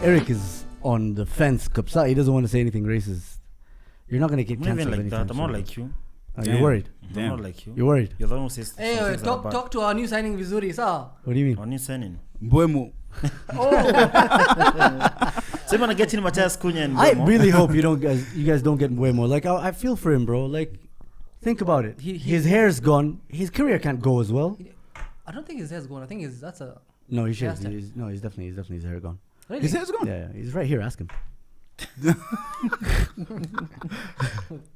Eric is on the fence. Kapsa, he doesn't want to say anything racist. You're not going to get I'm not cancelled even like anytime that. I'm not soon. like you. You're worried. I'm not like you. You're worried. You're the one who says Hey, things are bad. talk to our new signing Vizuri, sir. What do you mean? On his signing. Mbwemo. So you want to get in Matthias Cunha and I Mbeumo? really hope you guys don't get Mbeumo. Like I feel for him, bro. Like think about it. His hair's gone. His career can't go as well. I don't think his hair's gone. I think that's a... No, he should. Hairstyle. He's definitely his hair gone. Really? His hair's gone? Yeah, he's right here. Ask him.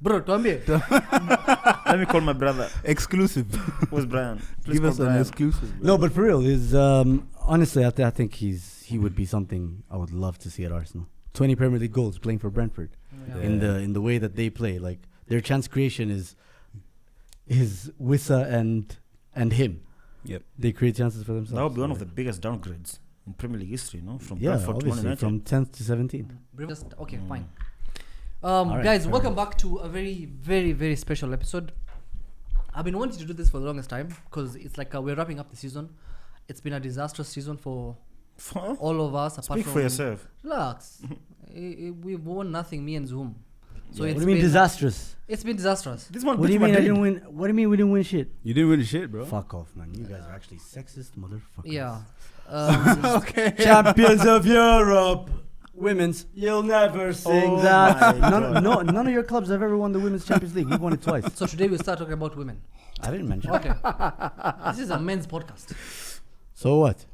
Bro, tuambie. Let me call my brother. Exclusive. Who's Brian? Please Give call us an Brian. exclusive. No, but for real, is honestly, I think he would be something I would love to see at Arsenal. 20 Premier League goals playing for Brentford. Yeah. In the way that they play, like their chance creation is Wissa and him. Yep. They create chances for themselves. That would be one of the biggest downgrades in Premier League history, no? From yeah, Brentford to Man obviously United. from 10th to 17th. Okay, fine. Alright, Guys, fair welcome enough. back to a very, very, very special episode. I've been wanting to do this for the longest time because it's like we're wrapping up the season. It's been a disastrous season for all of us. Apart Speak from for yourself. Relax. We've won nothing, me and Zoom. So What it's do you mean been- disastrous? It's been disastrous. This one What do you beat mean I Madrid. didn't win? What do you mean we didn't win shit? You didn't win the shit, bro. Fuck off, man. You guys are actually sexist motherfuckers. Yeah. Okay. Champions of Europe. Women's. You'll never sing Oh that. my God. None of your clubs have ever won the Women's Champions League. We've won it twice. So today we'll start talking about women. I didn't mention. Okay. This is a men's podcast. So what?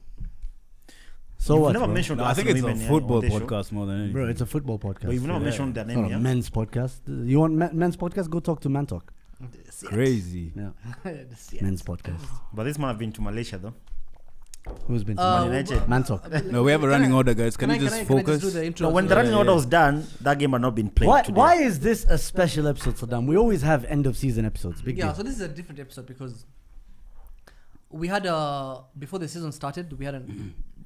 So You've what? never bro? mentioned No, I think it's Arsenal a women, football on this show. podcast more than anything. Bro, it's a football podcast. But you've never Yeah. mentioned their It's name, not yeah? a men's podcast. You want men's podcast? Go talk to Mantalk. Crazy. Yeah, Yes. men's podcast. But this man have been to Malaysia, though. Who's been to Man United. Mantalk? No, we have a running order, guys. Can I you just do focus? the intro? No, when the running order was done, that game had not been played today. Why is this a special episode, Saddam? We always have end of season episodes. Big Yeah, deal. so this is a different episode because we had before the season started, we had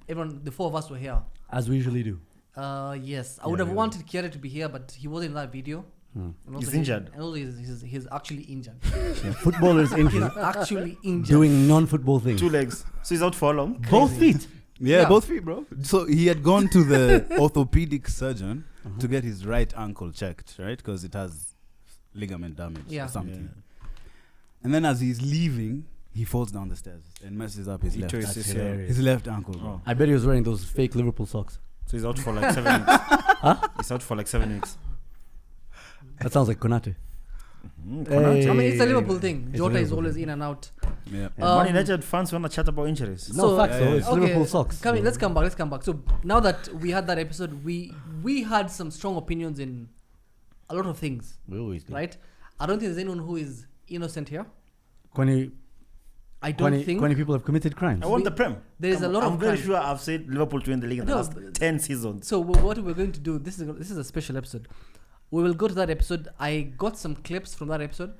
everyone, the four of us were here. As we usually do. Yes, I would have wanted Kiara to be here, but he wasn't in that video. And also He's injured. And also he's actually injured. Yeah, footballers injured, Actually injured. doing non-football things. 2 legs. So he's out for how long? Both feet. Yeah, Yeah. both feet, bro. So he had gone to the orthopedic surgeon to get his right ankle checked, right? Because it has ligament damage Yeah. or something. And then as he's leaving, he falls down the stairs and messes up his He left. tore his That's ACL. hilarious. His left ankle, bro. Oh. I bet he was wearing those fake Liverpool socks. So he's out for like 7 weeks. He's out for like 7 weeks. That sounds like Konate. Konate. I mean, it's a Liverpool thing. It's a Jota is Liverpool always thing. in and out. Yeah. Man United fans want to chat about injuries. No, So- facts though. Yeah, It's yeah. Liverpool socks. Let's come back. So now that we had that episode, we had some strong opinions in a lot of things, We always do. right? I don't think there's anyone who is innocent here. 20 I don't think 20 people have committed crimes. I want the Prem. there is a lot I'm of very crime. sure I've said Liverpool to win the league in the No, last but- 10 seasons. So what we're going to do, this is a special episode. We will go to that episode. I got some clips from that episode.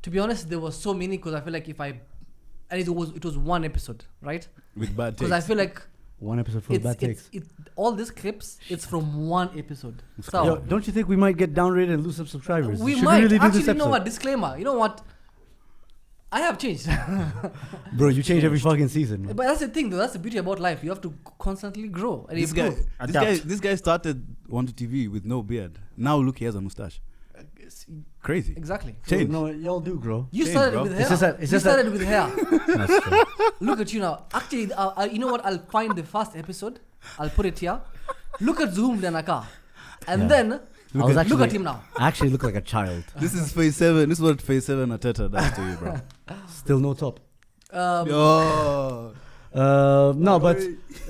To be honest, there were so many because I feel like and it was one episode, right? With bad Because I takes. feel like One episode full of bad takes. all these clips, it's from one episode. So Yo, don't you think we might get downgraded and lose some subscribers? we Should might really do actually, this you know episode? what? Disclaimer. You know what? I have changed. Bro, you change every fucking season. Man. But that's the thing, though. That's the beauty about life. You have to constantly grow and This guy, improve. this guy started Wonder TV with no beard. Now look, he has a mustache. Crazy. Exactly. Change. No, y'all do grow. You Change, started bro. with It's hair. just that- it's You just that- started with hair. That's true. Look at you now. Actually, you know what? I'll find the first episode. I'll put it here. Look at Zoom Danaka. And Yeah. then I was look at him now. I actually look like a child. This is phase 7. This is what phase 7 Ateta does to you, bro. Still no top. Yo. No, but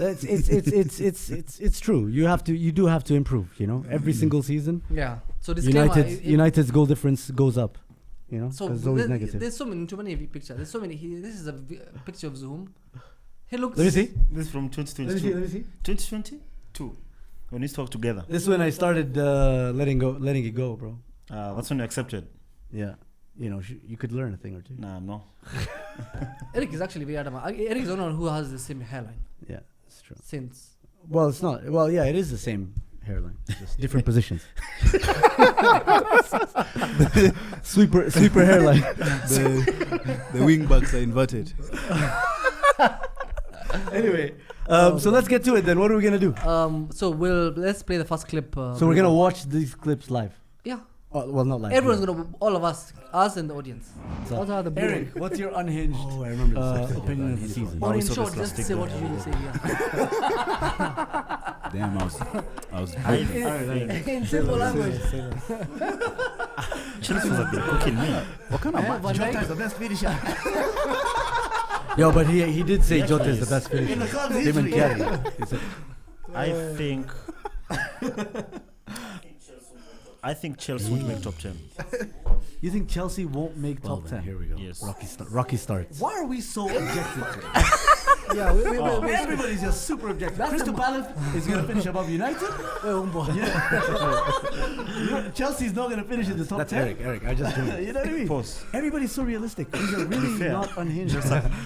it's true. You do have to improve. You know, every single season, Yeah. So disclaimer. United's goal difference goes up. You know, So because it's always negative. there's too many pictures. There's so many. This is a picture of Zoom. He looks. Let me see. This is from 2022. Let me see. 2022. When we talk together. This is when I started letting it go, bro. That's when you accepted. Yeah, you know, you could learn a thing or two. Nah, no. Eric is actually very adamant. Eric is the one who has the same hairline Yeah, that's true. since. Well, it's not. Well, yeah, it is the same hairline, just different positions. sweeper hairline. The wing backs are inverted. Anyway, So let's get to it then. What are we gonna do? So let's play the first clip. So we're gonna watch these clips live. Yeah. Well, not live. Everyone's gonna, all of us and the audience. So- What are the Eric, what's your unhinged I remember opinion of the season? Or in so short, this just last say week, what you usually say. Yeah. Damn, I was. In simple language. Chelsea was cooking me. What kind of match? Van Dijk. the best finisher. Yo, but he did say Jota is the best finisher. In the club's Him and history. Kerry. I think Chelsea would make top 10. You think Chelsea won't make top 10? Here we go. Yes. Rocky starts. Why are we so objective today? Yeah, Everybody's just super objective. Crystal Palace is going to finish above United. Chelsea's not going to finish in the top That's 10. Eric. I just joined. You know what I mean? Pause. Everybody's so realistic. These are really fair. not unhinged.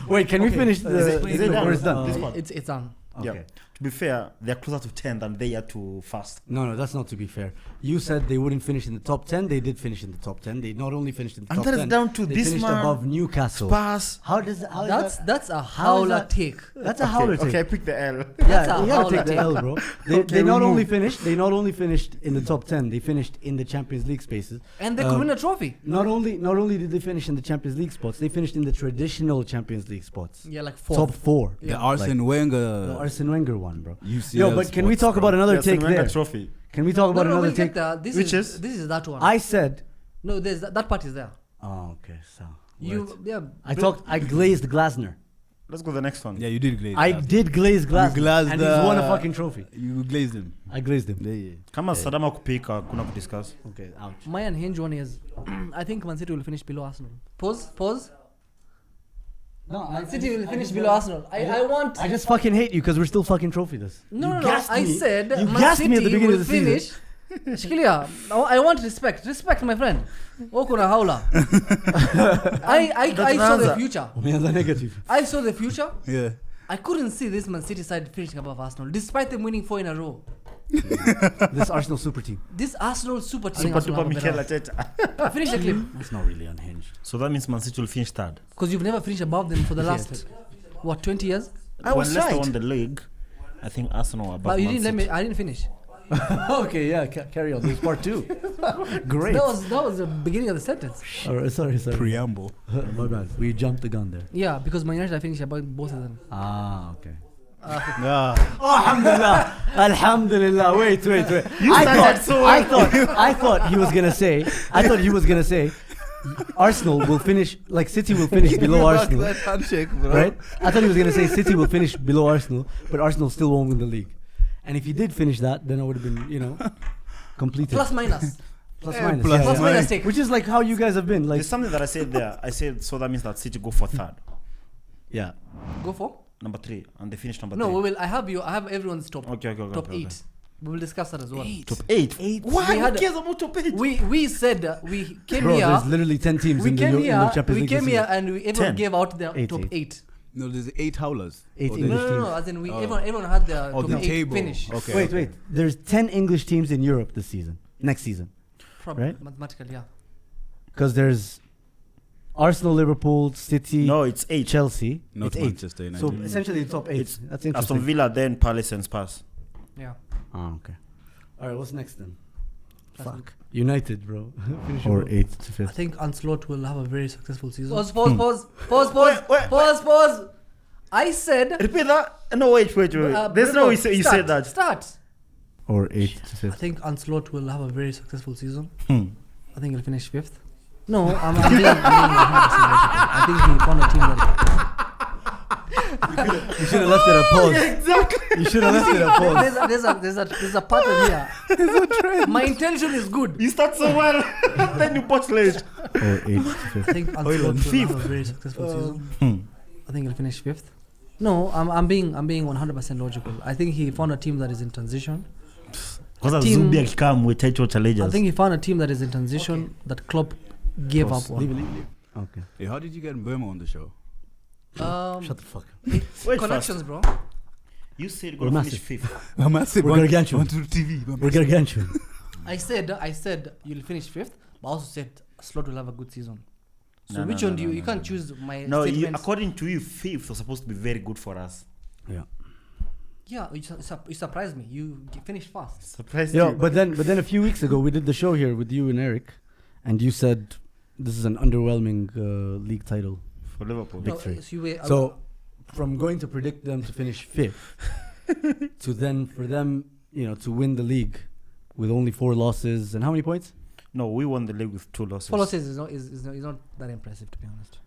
Wait, can we finish the? is it done? Or it's done? This one. it's on. Okay. Yeah. To be fair, they're closer to 10 than they are to fast. No, that's not to be fair. You said they wouldn't finish in the top 10. They did finish in the top 10. They not only finished in the And top that is 10. down to they this finished man, above Newcastle. Spurs. How does that? That's a How is howler that- take. That's a howler take. Okay, I picked the L. That's Yeah, a you gotta howler take the take. L, bro. They not only finished. They not only finished in the top 10. They finished in the Champions League spaces. And they could win a trophy. Not only did they finish in the Champions League spots, they finished in the traditional Champions League spots. Yeah, like four. Top 4. The Arsene Wenger. The Arsene Wenger one, bro. UCL Yo, but can we spots, talk bro. about another Yes, take Wenger there? trophy. Can we talk about No, another we'll take? get there. This Which is is? this is that one. I said. No, there's that part is there. Oh, okay. So Yeah. I glazed Glasner. Let's go to the next one. Yeah, you did glaze. I that. did glaze Glasner, glazed and he's won a fucking trophy. You glazed him. I glazed him. Yeah. Kama Sadama kupika, kuna kudiscuss. Okay, ouch. My unhinged one is I think Man City will finish below Arsenal. Pause. No, Man City will finish below Arsenal. I want. I just fucking hate you because we're still fucking trophyless. No. gassed I me. said You Man gassed me City at the beginning will of the season. finish. Shikilia, I want respect. Respect, my friend. Okuna haula. I saw the future. Umeanza negative. I saw the future. Yeah. I couldn't see this Man City side finishing above Arsenal, despite them winning 4 in a row. This Arsenal super team. This Arsenal super team. Super Tupa Mikel Arteta. Finish the clip. That's not really unhinged. So that means Man City will finish third. Because you've never finished above them for the last, 20 years? I was when Leicester right. won the league, I think Arsenal were above But you Man didn't let City. me, I didn't finish. Okay, yeah, carry on. There's part 2. Great. That was the beginning of the sentence. Sorry. Preamble. My bad. We jumped the gun there. Yeah, because Man United I finished above both of them. Ah, okay. Yeah. Oh, alhamdulillah. Alhamdulillah. Wait. I thought he was gonna say Arsenal will finish, like City will finish below Arsenal. That handshake, bro. Right? I thought he was gonna say City will finish below Arsenal, but Arsenal still won't win the league. And if he did finish that, then I would have been, completed. Plus minus. Plus Yeah, minus. plus yeah. Plus minus. minus take. Which is like how you guys have been. Like, There's something that I said there. I said, so that means that City go for third. yeah. Go for? Number 3. And they finish number No, 3. we will. I have everyone's top. Okay. Top 8. We will discuss that as well. Top 8. Why? We Who had- cares about top 8? We said we came Bro, here. there's literally 10 teams We in the came in the here. Champions We League. came this here season. and everyone 10. gave out their Eight, top eight. 8. No, there's 8 howlers. 8 Oh, English No, teams. as in Oh. everyone had their Oh, top the 8 table. finish. Okay. Wait. There's 10 English teams in Europe this season. Next season. Probably Right? mathematically, yeah. Because there's Arsenal, Liverpool, City, No, it's 8. Chelsea. Not it's 8. Manchester United. So essentially the top 8. It's That's Aston interesting. Villa, then Palace and Spurs. Yeah. Oh, okay. Alright, what's next then? That's Fuck. United, bro. Finish Or above. 8th to I 5th. think Ancelot will have a very successful season. Hmm. Pause. I said. Repeat that. No, wait. There's no way you said that. Start. Or 8th to I 5th. think Ancelot will have a very successful season. Hmm. I think he'll finish 5th. No, I'm being 100% logical. I think he found a team that. You should have left it at pause. Exactly. You should have left it at pause. There's a pattern here. My intention is good. You start so well, then you botch late. Or 8th to I 5th. think Ancelot will have a very successful season. I think he'll finish 5th. No, I'm being 100% logical. I think he found a team that is in transition. Because Team- Zubi akikam with title challengers. I think he found a team that is in transition that Klopp gave up Leave on. it. Okay. Hey, how did you get Burma on the show? Shut the fuck up. Wait Connections, bro. You said We're gonna finish massive. 5th. I'm massive. We're gargantuan. On to TV. We're gargantuan. I said you'll finish 5th, but I also said Slot will have a good season. So No, which no, one no, do you? no, You no, can't no. choose my No, statements. according to you, 5th was supposed to be very good for us. Yeah. Yeah, you surprised me. You finished fast. Surprised Yo, you. but then a few weeks ago we did the show here with you and Eric, and you said this is an underwhelming league title. For Liverpool. Victory. No, so you were, So from going to predict them to finish fifth to then for them, to win the league with only 4 losses and how many points? No, we won the league with 2 losses. 4 losses is not that impressive, to be honest.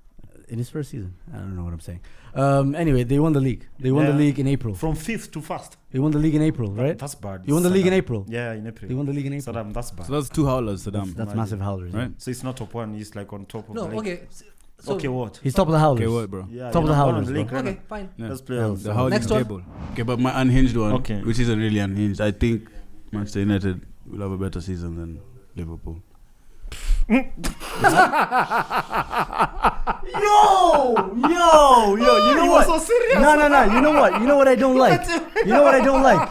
In his first season. I don't know what I'm saying. Anyway, they won the league. They won the Yeah. league in April. From 5th to first. They won the league in April, right? That's bad. You won the league in Saddam. April. Yeah, in April. They won the league in April. Saddam, that's bad. So that's 2 howlers, Saddam. That's Imagine. massive howlers, Right? So it's not top 1, he's like on top of No, the league. okay. So Okay, what? He's top of the howlers. Okay, what, bro? Yeah, Top of the you're not one howlers, on the league bro. right okay, now. fine. Yeah. Let's play Oh, else. the howling Next one. table. Okay, but my unhinged one, Okay. which isn't really unhinged, I think Manchester United will have a better season than Liverpool. Yo, you know what? so serious. No. You know what I don't like? You know what I don't like?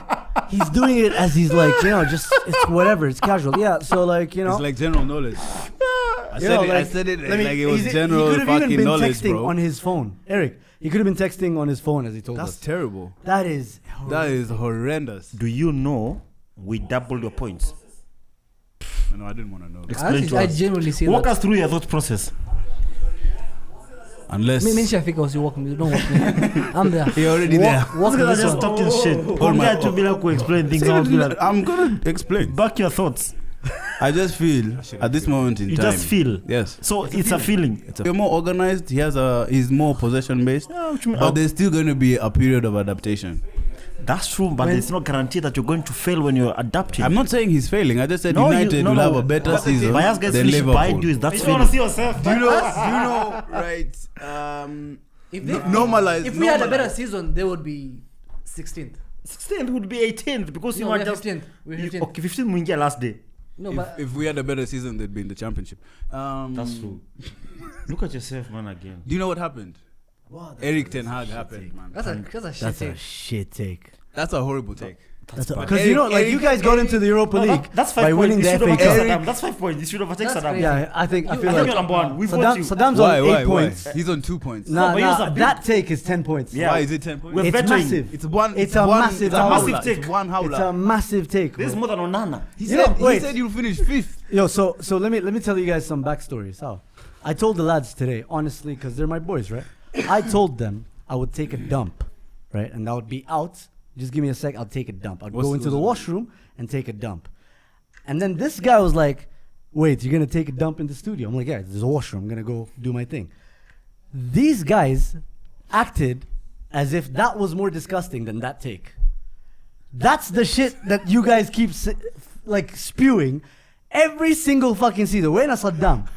He's doing it as he's like, just it's whatever, it's casual. Yeah, so like, It's like general knowledge. I said it let me- like it was he general could have even fucking been knowledge, texting bro. on his phone. Eric, he could have been texting on his phone as he told That's us. terrible. That is That is horrendous. Do you know we doubled your points? No, I didn't want to know. Explain to I us. genuinely see Walk that. us through your thought process. Unless Me Shafika was you walk me. Don't walk me. I'm there. he already there. Walk me Look at this just one. talking shit. Come my- here to be like, we explain things. I was be like, I'm gonna explain. back your thoughts. I just feel at this moment in You time. just feel. Yes. So it's a feeling. You're more organized. He's more possession based. But there's still going to be a period of adaptation. That's true, but it's not guaranteed that you're going to fail when you're adapting. I'm not saying he's failing. I just said No, United will have a better season Bias guys than finish behind Liverpool. you. That's You want to see failing. yourself? Do you know? Right. If they, Normalize. if we had a better season, they would be 16th. 16th would be 18th because you No, are we're just 15th. We're 15th. okay. 15th Mungia last day. No, but If we had a better season, they'd be in the championship. That's true. Look at yourself, man. Again. Do you know what happened? Eric Ten Hag happened, man. that's a shit That's a take. shit take. That's a horrible take. Because you guys got into the Europa League That's 5 by points. winning You the should FA overtake Cup. Saddam. That's 5 points. You should overtake That's Saddam. crazy. Yeah, I think I feel think like you're number 1. We vote you. Saddam's Why? on 8 points. He's on 2 points. Nah, but he was a big- that take is 10 points. Yeah. Why is it 10 points? We're It's veteran. massive. It's one. It's a massive It's a howler. massive take. It's one howler. It's a massive take. This is bro. more than Onana. He You know, said, wait. he said you'll finish 5th. Yo, so let me tell you guys some backstories. How I told the lads today, honestly, because they're my boys, right? I told them I would take a dump, right, and I would be out. Just give me a sec. I'll take a dump. I'd go into the washroom and take a dump. And then this guy was like, "Wait, you're gonna take a dump in the studio?" I'm like, "Yeah, there's a washroom. I'm gonna go do my thing." These guys acted as if that was more disgusting than that take. That's the shit that you guys keep spewing every single fucking season. When Saddam,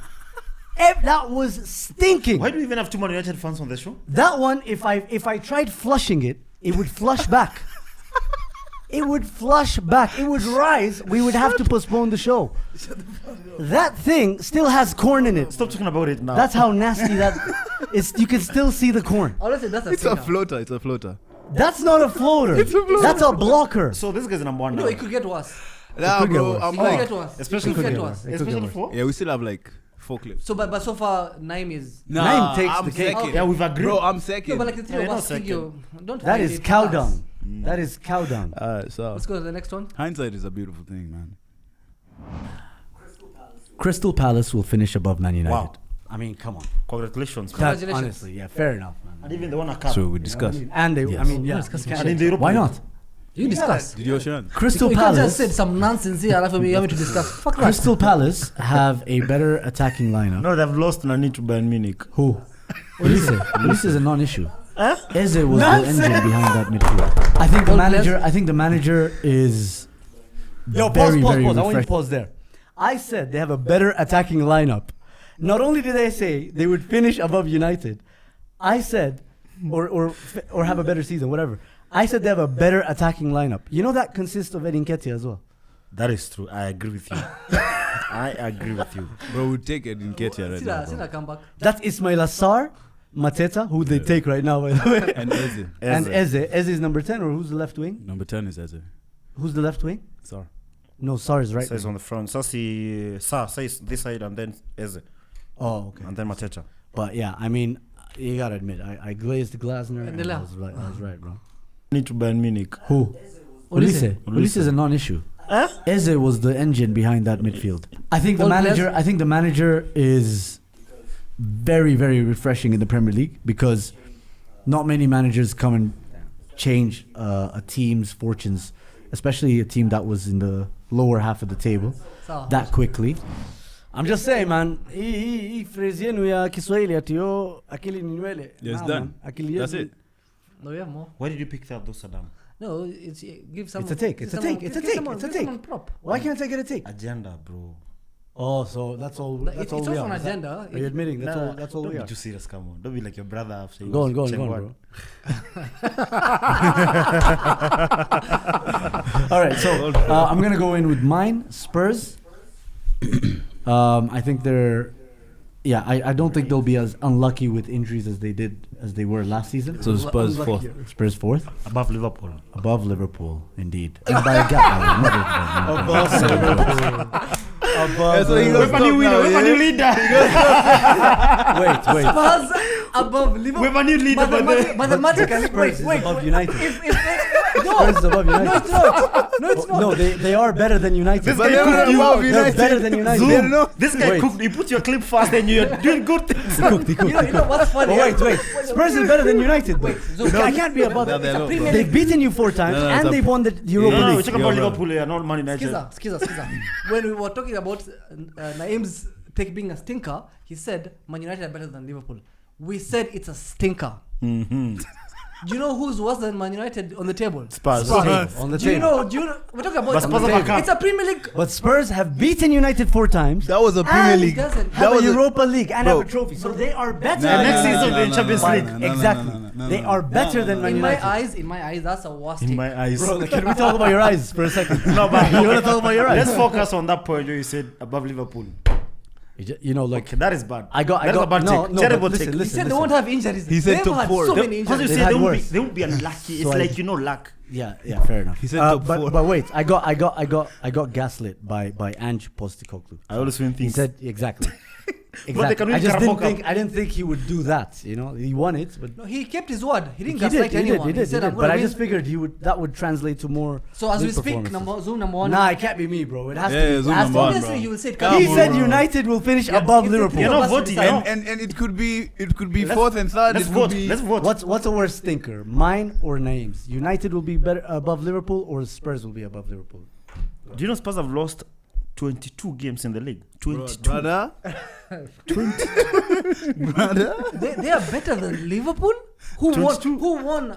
that was stinking. Why do we even have 2 Man United fans on the show? That one, if I tried flushing it, it would flush back. It would flush back. It would rise. We would have to postpone the show. That thing still has corn in it. Stop talking about it now. That's how nasty that is. You can still see the corn. Honestly, that's a It's a singer. floater. It's a floater. That's not a floater. That's a blocker. so this guy's number 1 now. No, it could get worse. Nah, could get bro. worse. I'm It could like, get worse. Especially it could could get get worse. worse. It could Especially get for. yeah, we still have like 4 clips. So, but so far, Naim is. Naim takes I'm the cake. second. Yeah, we've agreed. Bro, I'm second. No, but like the three Yeah, of you're us not think you. Don't That hide is it. cow Relax. dung. That is cow dung. So Let's go to the next one. hindsight is a beautiful thing, man. Crystal Palace will finish above Man United. Wow. I mean, come on. Congratulations. That, Congratulations. honestly, yeah, fair enough, man. And even they won a cup. So we discussed. And they, I Yes. mean, yeah. Discuss And in the Europa Why League. not? You discuss. Did you Ocean? Crystal You can't just Palace. say some nonsense here. After me, you want me to discuss. Fuck that. Crystal Palace have a better attacking lineup. No, they've lost Nani to Bayern Munich. Who? Olise is a non-issue. Eze was the engine behind that midfield. I think the All manager. players? I think the manager is. Yo, very, pause. very I want you to refreshed. pause there. I said they have a better attacking lineup. Not only did I say they would finish above United, I said, or have a better season, whatever. I said they have a better attacking lineup. You know that consists of Edin Nketiah as well. That is true. I agree with you. I agree with you. Bro, we'll take it in Ketia right See now. that? See bro. that comeback? That's Ismail Assar, Mateta, who they take right now, by the way, And Eze. and Eze. Eze is number 10, or who's the left wing? Number 10 is Eze. Who's the left wing? Sorry. No, Sar is right. Says on the front. Sassi says this side and then Eze. Oh, okay. And then Mateta. But yeah, I mean, you gotta admit, I glazed Glasner. And And the I left. was right, bro. Need to Bayern Munich. Who? Olise. Olise is a non-issue. Eze was the engine behind that midfield. I think the All manager. players? I think the manager is very, very refreshing in the Premier League because not many managers come and change a team's fortunes, especially a team that was in the lower half of the table Sawa. that quickly. I'm just saying, man. Hii phrase yenu ya Kiswahili ati yo akili ni nywele. Yes, Nah, done. man. Akili That's yetu- it. No, we have more. Why did you pick that though, Saddam? No, it's give some. It's a take, give it's a someone- take, it's a give take, someone- it's a give take. someone prop. Why can't I get a take? Agenda, bro. Oh, so that's all. Like, That's it's all we also are. an Is that- agenda. Are you admitting that's Nah, all? That's all don't we be are. too serious, come on. Don't be like your brother after you Go on, watch bro. Chengwon. All right, so I'm gonna go in with mine. Spurs. I think they're. Yeah, I don't think they'll be as unlucky with injuries as they were last season. So Spurs fourth. Spurs fourth, Above Liverpool. above Liverpool, indeed. And by a gap, Above Liverpool. That's what he goes We're new winner. We're new leader. Wait. Spurs above Liverpool. We're new leader. Mathematically, Spurs is above United. No, Spurs is above United. no, it's not. No, it's not. No, they are better than United. This But guy they're cooked not you. above They're United. better than United. Zoom. No. This guy Wait. cooked. He put your clip fast and you're doing good things. You know what's funny? Oh, wait. Spurs is better than United. Wait, Wait, Zoom. I can't be above. No, they're It's a not, Premier bro. They've beaten you 4 times No, and it's a- they've won the Europa No, we're League. talking about You're wrong. Liverpool here, not Man United. Skiza. When we were talking about Naeem's take being a stinker, he said Man United are better than Liverpool. We said it's a stinker. Mm-hmm. Do you know who's worse than Man United on the table? Spurs. On the Do you table. know? We're talking about But Spurs have a cup. it's a Premier League. But Spurs have beaten United 4 times. That was a Premier And League. doesn't- Have That a was Europa League and Bro. have a trophy. So they are better. And than next Man season United. in Champions League. Exactly. They are better than Man In my United. eyes, that's a worst In take. my eyes. Bro, can we talk about your eyes for a second? No, but You want to talk about your eyes? let's focus on that point where you said above Liverpool. You know, like Okay, that is bad. I got That is a bad no, take. no, Terrible but listen, take. He said listen. they won't have injuries. He said They've top had four. so They- many Because you injuries. They've say had worse. they won't be unlucky. It's So like luck. Yeah, fair enough. He said top but, 4. but wait, I got gaslit by Ange Postecoglou. I always win He things. said exactly. they Exactly. can win I just Carabao Cup. didn't think he would do that. You know, he won it, but No, he kept his word. He didn't he gaslight did. anyone. He did. said, He "I'm did. gonna But I win." just figured that would translate to more. So as we league speak, performances. Zoom number one. Nah, it can't be me, bro. It has Yeah, to be. yeah, it Zoom has number to one, be. Obviously, bro. you will say it. Come Come He on, said bro. United will finish Yeah, above it's- Liverpool. You're not Must be voting. decided. You're not- And it could be Let's- fourth and third. Let's It vote. could be Let's vote. What's a worse stinker, mine or Naeem's? United will be better above Liverpool, or Spurs will be above Liverpool. Do you know Spurs have lost 22 games in the league? 22. brother. 20. Brother. They are better than Liverpool. Who 22. won?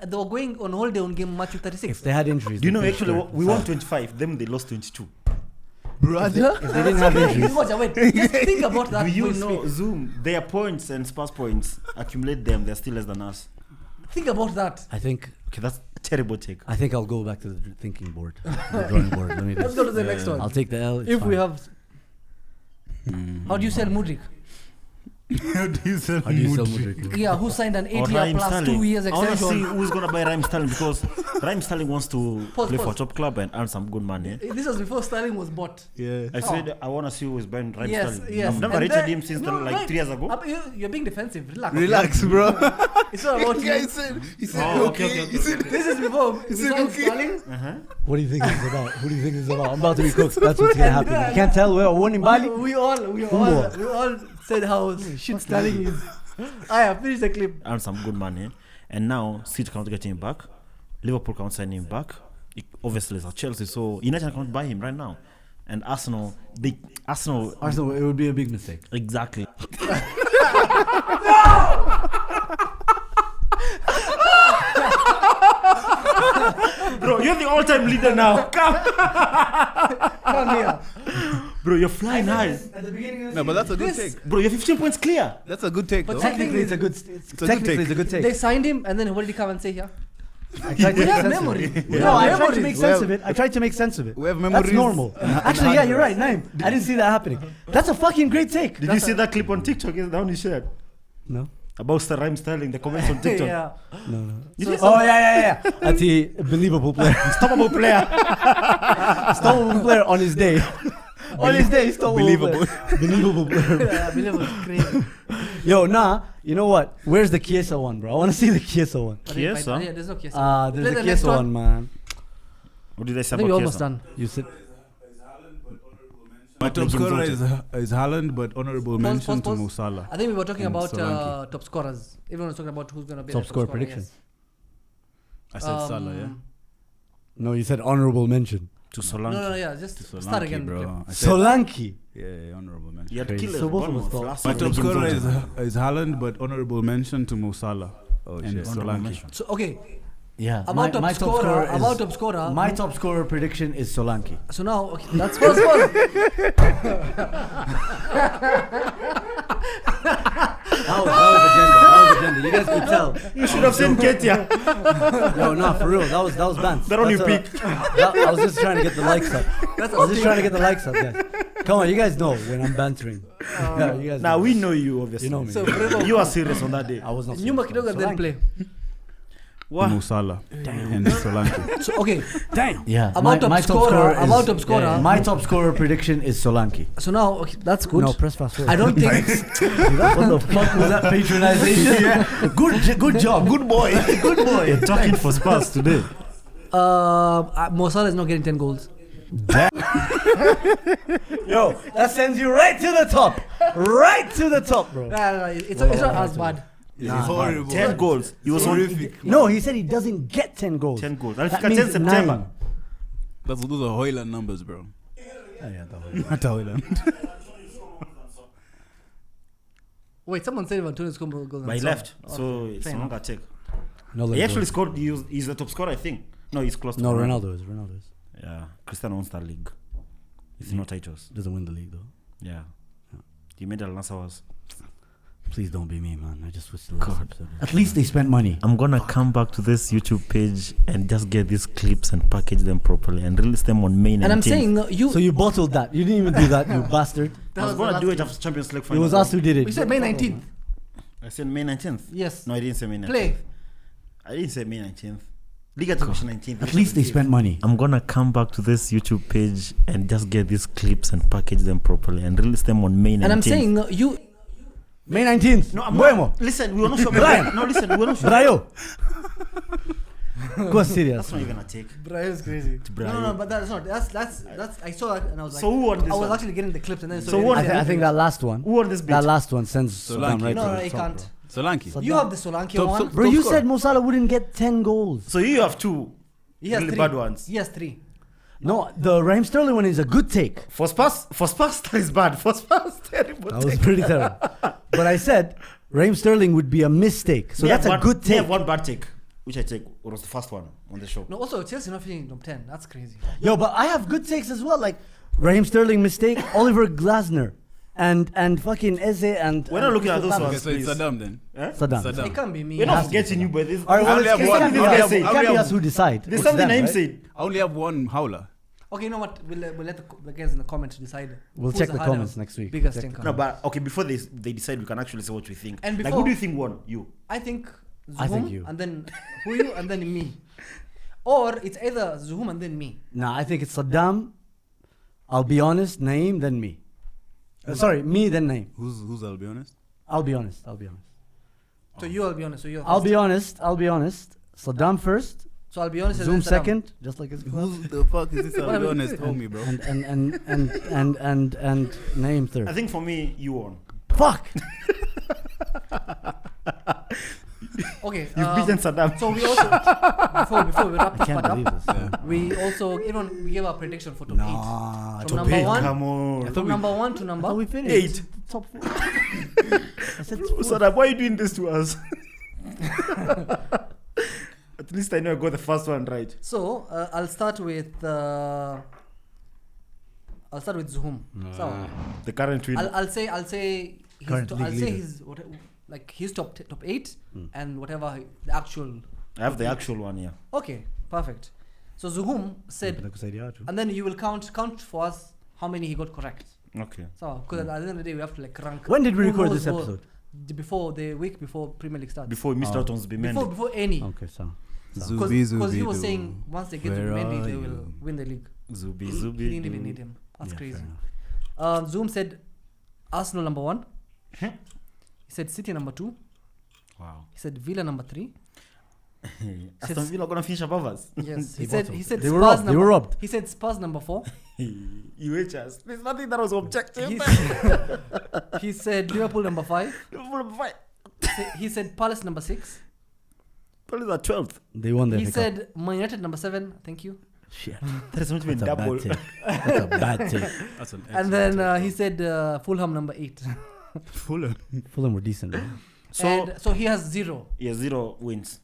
They were going on holiday on game match 36. If they had injuries, Do you know they'd actually finish we third. won 25, them they lost 22. Brother. If they didn't have injuries, Wait, just think about that. Do you before you know speak. Zoom? Their points and Spurs points accumulate them. They're still less than us. Think about that. I think Okay, that's a terrible take. I'll go back to the thinking board, the drawing board. Let me Let's just, go to the next one. I'll take the L. it's If we fine. have, how do you sell Mudrik? How do you sell How do you sell Mudryk? Mudryk? Yeah, who signed an Or 8-year Raheem plus Sterling. 2 years I wanna see extension? who's gonna buy Raheem Sterling because Raheem Sterling wants to Pause, play for a pause. top club and earn some good money. This was before Sterling was bought. Yeah. I said I wanna see who is buying Raheem Yes, Sterling. yes. I've never And rated then- him since No, like right. 3 years ago. You're being defensive. Relax. Relax, bro. It's not about The you. guy said, he said, Oh, okay. okay. He said, This is before. Is we it signed okay? Sterling. What do you think this is about? Who do you think this is about? I'm about to be cooked. That's what's gonna happen. You can't tell where one in Bali. We all said how shit Sterling is. Finish the clip. Earn some good money. And now City can't get him back. Liverpool can't sign him back. It obviously it's a Chelsea, so United can't buy him right now. And Arsenal Arsenal, it would be a big mistake. exactly. Bro, you're the all-time leader now. Come here. Bro, you're flying high. At the beginning of no, but that's a good This- take. Bro, you're 15 points clear. That's a good take, But though. technically, it's a good. Technically, it's a good They take. signed him, and then what did he come and say here? I tried to We make have sense of memory. it. We No, I have tried to memories. make We sense have- of it. I tried to make sense of it. We have That's memories. normal. Actually, yeah, you're right, Naim. I didn't see that happening. That's a fucking great take. Did you see that clip on TikTok? Is the one you shared No. about Sir Raheem Sterling? The comments on TikTok. Yeah. You did Oh yeah. That's a believable player. Stoppable player. Stoppable player on his day. On his day, he's still Believable. Believable. Yeah, I believe it was crazy. Yo, nah. You know what? Where's the Chiesa one, bro? I want to see the Chiesa one. I think Chiesa? yeah, there's no Chiesa. There's Play the the next Chiesa one, man. What did I say I think about we're almost Chiesa? done. You said. My top Legends scorer also. is Haaland, but honorable Pause, mention pause, to Mo pause. Salah. I think we were talking And about Solanke. top scorers. Everyone was talking about who's gonna be Top the scorer scorer, prediction. yes. I said Salah, yeah. No, you said honorable mention. To No, Solanke. yeah, just To start Solanke, again, bro. I said, Solanke. yeah, honorable mention. He had Crazy. killers. So both of us Bournemouth thought- last My season. top Legends scorer also. is Haaland, but honorable mention to Mo Salah. Oh, and shit. Honorable Solanke. mention. So okay, Yeah. about top scorer, about top scorer. My top scorer prediction is Solanke. So now, okay, that's first one. That was agenda. That was agenda. You guys could tell. You should have seen Ketia. Yo, nah, for real. That was banned. That on your That's peak. I was just trying to get the likes up. I was just trying to get the likes up, guys. Come on, you guys know when I'm bantering. Yeah, you guys Now know. we know you, obviously. You know me. So Brevo, You are serious on that day. I was not. Nyuma serious. kidogo then play. Mo Salah and Solanke. So okay, Damn. Yeah. About top scorer, about top scorer. My top scorer prediction is Solanke. so now okay, that's good. No, press fast forward. I don't think. What the fuck was that patronization? Good job. Good boy. Good boy. You're talking for Spurs today. Mo Salah is not getting 10 goals. Yo, that sends you right to the top. Right to the top, bro. Nah, it's not as bad. Nah, horrible. 10 goals. He was on Horrific. No, he said he doesn't get 10 goals. 10 goals. That Alifika 10 means September. 9. Those are Hoyland numbers, bro. Yeah, Not Hoyland. Wait, someone said Antonio scored more goals. But he than left. Son. So Okay, it's fair no enough. longer take. No, He actually scored. He's the top scorer, I think. No, he's close to No, Ronaldo is. Yeah. Cristiano owns that league. It's no titles. Doesn't win the league, though. Yeah. He made Al Nassr was. Please don't be me, man. I just switched to the last episode. At least they spent money. I'm gonna come back to this YouTube page and just get these clips and package them properly and release them on May 19th. And I'm saying you. So you bottled that. You didn't even do that, you bastard. I was the gonna last do it game. after Champions League It final. was us who did it. We said May 19th. I said May 19th. Yes. No, I didn't say May 19th. Play. I didn't say May 19th. Liga Division 19th. At least they spent money. I'm gonna come back to this YouTube page and just get these clips and package them properly and release them on May 19th. And I'm saying you. May 19th. no, I'm Buemo. listen, we were not sure. Brian. No, listen, we were not sure. Brayo. Go serious. That's not you're gonna take. Brian is crazy. Brian. No, but that's not. That's. I saw that and I was like. So who won this I was one? actually getting the clips and then. So who won I think that last one. Who won this bit? That last one sends Solanke. Saddam right No, to no, the you top, can't. Solanke. You have the Solanke Top- one. Bro, you scorer. said Mo Salah wouldn't get 10 goals. So you have two He has really 3. bad ones. He has 3. No, the Raheem Sterling one is a good take. For Spurs, that is bad. For Spurs, terrible. That was pretty terrible. But I said Raheem Sterling would be a mistake. So that's a good I take. have one bad take, which I take was the first one on the show. No, also Chelsea not finishing top 10. That's crazy. Yo, but I have good takes as well. Like Raheem Sterling mistake, Oliver Glasner, and fucking Eze and. We're not looking at those Okay, ones. so it's please. Saddam then. Eh? Saddam. Saddam. It can't be me. We're not has to be forgetting you, but this. All right, well, I only have it one. can't be I only us- have- it I can't only be have- us who decide. There's It's something them, Naeem right? said. I only have one howler. Okay, you know what? We'll let the guys in the comments decide. We'll who's check the harder, comments next week. Biggest Check stinker. No, but okay, before they decide, we can actually say what we think. And Like, before- who do you think won? You. I think Zuhum I think you. and then who you and then me. Or it's either Zuhum and then me. Nah, I think it's Saddam. I'll be honest, Naeem, then me. Sorry, me, then Naeem. Who's I'll be honest? I'll be honest. So you, I'll be honest. So you. I'll be honest. Saddam first, So I'll be honest. and Zoom then Saddam. second, just like his club. Who the fuck is this I'll be Whatever. honest? Homie, bro. and Naeem third. I think for me, you won. Fuck. Okay. You've beaten Saddam. So we also before we wrap I this can't part believe up, this. we also we gave our prediction for top Nah, 8. top From number eight. 1, Come on. from number 1 to number. How we finished? 8. Top 4. I said four. Saddam, why are you doing this to us? At least I know I got the first one right. So I'll start with Zuhum. So The current winner. I'll say his Current to, league I'll say leader. his like his top 8 and whatever the actual. I have the actual one here. Okay, perfect. So Zuhum said, and then you will count for us how many he got correct. Okay. So because at the end of the day we have to like rank. When did we who record knows this more. episode? Before the week before Premier League starts. Before we missed out on Zubimendi. Before any. Okay, so. Because he was saying once they get to Where Mendy, are they will you? win the league. Zubi, He didn't even Zubi. need him. That's Yeah, crazy. fair enough. Zoom said Arsenal number 1. He said City number 2. Wow. He said Villa number 3. Aston Villa gonna finish above us. Yes. He bought said They were Spurs robbed. number. They were robbed. He said Spurs number 4. You hate us. There's nothing that was objective. He said Liverpool number 5. Liverpool fight. He said Palace number 6. Probably the 12th. They won the He FA Cup. said Man United number 7. Thank you. Shit. That is not even That's a double. bad take. That's a bad take. That's an And then he said Fulham number 8. Fulham. Fulham were decent, bro. So he has 0. Yeah, 0 wins.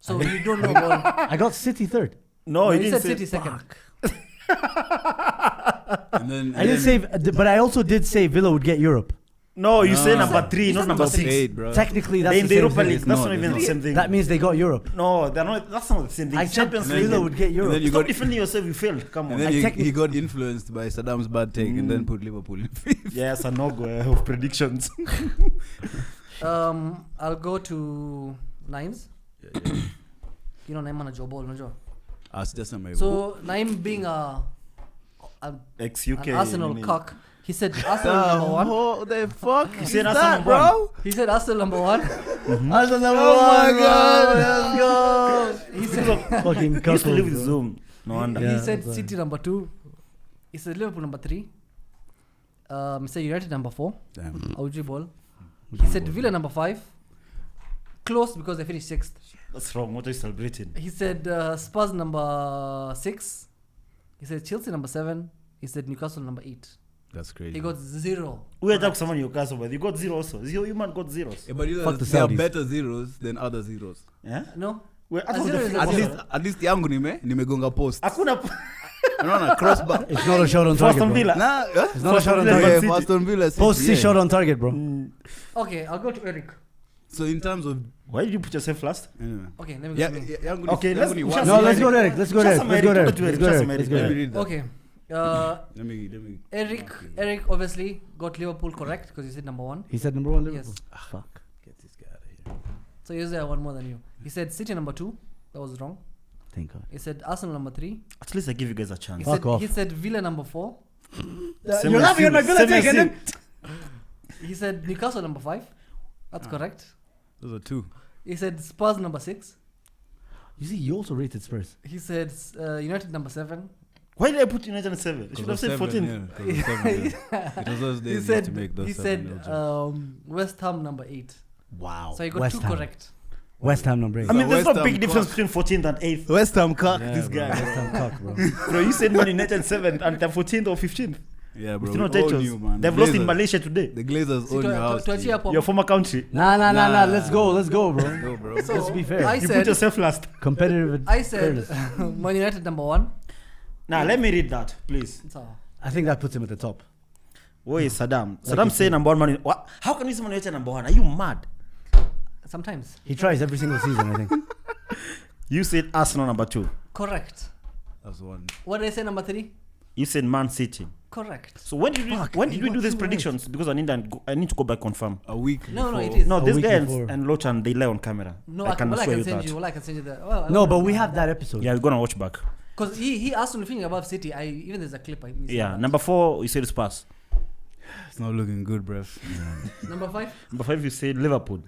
So you don't know ball. I got City third. No, He he said didn't say City second. And then I didn't say, but I also did say Villa would get Europe. No, you say No. number 3, not number number 6. 8, bro. Technically, that's They're in the the same Europa thing. League. That's No, not even it's the not. same thing. That means they got Europe. No, they're not. That's not the same thing. I said Champions then League. Villa would get Europe. then you Stop got defending yourself. You failed. Come on. and then I he technically- got influenced by Saddam's bad take and then put Liverpool in fifth. Yes, a no-go of predictions. I'll go to Nimes. You know Naim on a job ball, no job. Just my So Naim being Ex-UK. an Arsenal you mean. cock, he said Arsenal number 1. What the fuck You said Arsenal number 1. He said Arsenal number 1. Arsenal number one, let's go. He said Fucking He used to live with bro. Zoom. No wonder. Yeah, he said that's City number 2. He said Liverpool number 3. He said United number 4. Damn. Auji ball. He said Villa number 5. Close because they finished 6th. That's wrong. What are you celebrating? He said Spurs number 6. He said Chelsea number 7. He said Newcastle number 8. That's crazy. He got 0. We had someone in Newcastle, but you got 0 also. You man got zeros. Yeah, but you know, Fuck the there are Saudis. better zeros than other zeros. Yeah? No? Well, I A thought zero the is a fifth At zero. one. least yangu nimegonga post. Hakuna Unaona crossbar. It's not a shot on for target, Aston bro. Villa. Nah, It's not a shot on Villa, target. Man yeah, City. for Aston Villa. City, Post C yeah. shot on target, bro. Okay, I'll go to Eric. So in terms of Why did you put yourself last? anyway. Okay, let me go Yeah, to me. yangu Okay, let's- ni just- one. No, let's go Eric. Let's go Just Eric. some Let's go Eric. Eric. Just Let's go some Eric. Eric. Let's go Let me Eric. read that. Okay. Let me. Eric obviously got Liverpool correct because he said number 1. He said number 1 Liverpool. Yes. Fuck. Get this guy out of here. So he was there one more than you. He said City number 2. That was wrong. Thank God. He said Arsenal number 3. At least I give you guys a chance. He Fuck said, off. he said Villa number 4. Same You're as laughing at my you. Villa Same take as and you. then He said Newcastle number 5. That's correct. Those are 2. He said Spurs number 6. you see, you also rated Spurs. He said United number 7. Why did I put United 7? You should have said 14. It was those He days you had to said make those he 7 said jokes. West Ham number 8. Wow. So he got West 2 Ham. correct. West Ham number 8. I mean, there's West no big Ham difference cock. between 14th and 8th. West Ham cock. Yeah, this bro. guy. West Ham cock, bro. Bro, you said Man United 7th and they're 14th or 15th. Yeah, bro. It's not we all titles. knew, man. They've The lost in Glazers- Malaysia today. The Glazers See, own your house. to team. achia hapo- Your former country. Nah. Nah. Let's go, bro. Go, bro. So Let's be fair. I You put said yourself last. Competitive. I said fairness. Man United number 1. Now, let me read that, please. So I think that puts him at the top. Where is Saddam? Like Saddam you say said. number 1 Man United. What? How can you say Man United number 1? Are you mad? sometimes. He tries every single season, I think. You said Arsenal number 2. Correct. That's one. What did I say number 3? You said Man City. Correct. So when did Fuck, we you do got these 2 right. predictions? Because I need to go back confirm. A week. No, before. it is. No, A this week guy before. and Lochan, they lie on camera. No, I can well, I assure can you send that. you. Well, I can send you the. Well, No, but we have that episode. Yeah, we're gonna watch back. Because he asked me finishing above City. Even there's a clip. I missed Yeah, that. number 4 you said Spurs. It's not looking good, bruv. Number 5. Number 5 you said Liverpool.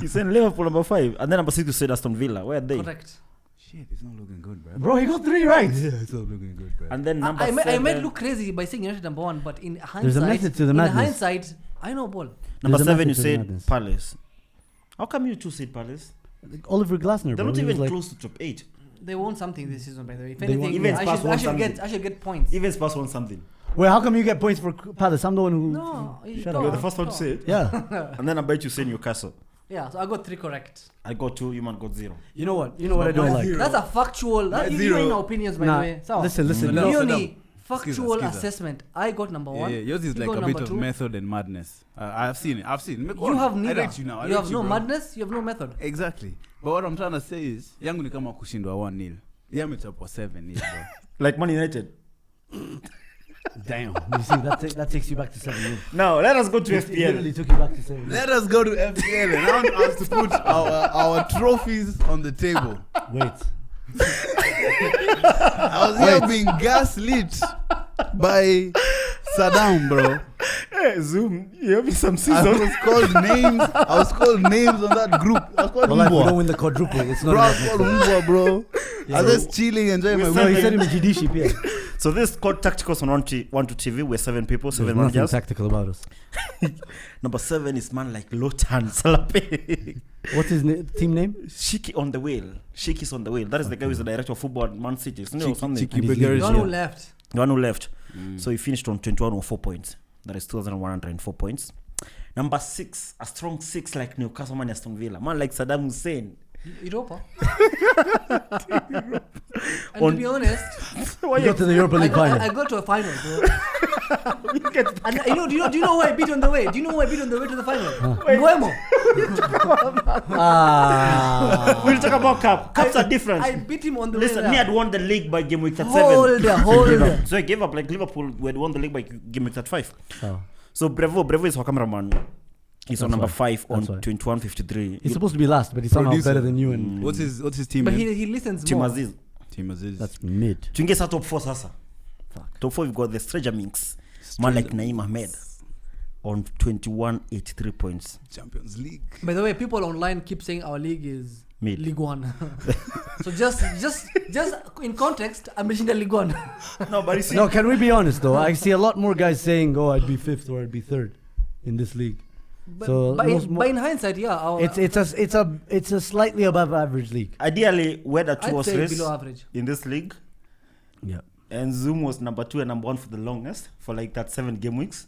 You said Liverpool number 5, and then number 6 you said Aston Villa. Where are they? Correct. Shit, it's not looking good, bruv. Bro, he got 3 right. Yeah, it's not looking good, bruv. And then number I 7. might look crazy by saying United number 1, but in hindsight, There's a method to the in madness. hindsight, I know ball. Number There's a 7 you method to the said madness. Palace. How come you two said Palace? Oliver Glasner, They're bro. not He was even like, close to top 8. They won something this season, by the way. If They anything, won- Even I Spurs should, won I should something. get I should get points. Even Spurs won something. Wait, how come you get points for Palace? I'm the one who. No, Shut no, You're up. the first one to say it. Yeah. And then I bet you say Newcastle. Yeah, so I got 3 correct. I got 2, you man got 0. You know what? You know what I don't like. That's a factual. That, you zero. know opinions, by Nah, the way. So, listen. No, No, Leonie, Excuse factual us. assessment. I got number 1. Yeah, yours is You like got a bit number of 2. method and madness. I've seen it. You have neither. I rate you now. I You rate have no bro. madness. You have no method. Exactly. But what I'm trying to say is, yangu ni kama kushindwa 1-0. Yeah, amechapwa 7-0, bro. Like Man United. Damn. You see, that takes you back to 7 years. Now, let us go to It FPL. literally took you back to 7 years. Let us go to FPL and I want us to put our trophies on the table. Wait. I was here being gaslit by Saddam, bro. Hey, Zoom, you have some I season. was called names. I was called names on that group. I was called Well, if we don't Mbwa. win the quadruple, it's not Bro, I enough was next called time. Mbwa, bro. I was just chilling, enjoying my No, he weekend. said him in GD yeah. So this is called Tacticals on one to TV. We're 7 people, 7 There's nothing managers. tactical about us. Number 7 is man like Lochan Salape. What's his team name? Shiki on the wheel. Shiki's on the wheel. That is the guy who's the director of football at Man City. Isn't it, or something? Chiki And he's Beggars, The one who yeah. left. The one who left. So he finished on 21.4 points. That is 2,104 points. Number 6, a strong 6 like Newcastle Man Aston Villa. Man like Saddam Hussein. Europa. And to be honest, You got to the Europa League final. I got to a final, bro. And do you know who I beat on the way? Do you know who I beat on the way to the final? Nguemo. We'll talk about cup. Cups are different. I beat him on the Listen, way me there. had won the league by game week 37. Hold there. So I gave up like Liverpool who had won the league by game week 35. Oh. So Brevo is our cameraman. He's on That's number why. 5 on That's why. 21.53. He's supposed to be last, but he's somehow Producer. better than you. And What's his team But name? he listens Team more. Aziz. Team Aziz. that's mid. Tuingia top 4 sasa. Top 4 we've got the Stranger Minx. Man like Naeem Ahmed on 21.83 points. Champions League. By the way, people online keep saying our league is Mid. League One. So just in context, I'm mentioning the League One. No, but you see, No, can we be honest though? I see a lot more guys saying, "Oh, I'd be 5th or I'd be 3rd in this league." But, So but, most- but in hindsight, yeah, our, It's a slightly above average league. ideally we had a 2 I'd horse say race below average. in this league. Yeah. And Zoom was number 2 and number 1 for the longest, for like that 7 game weeks.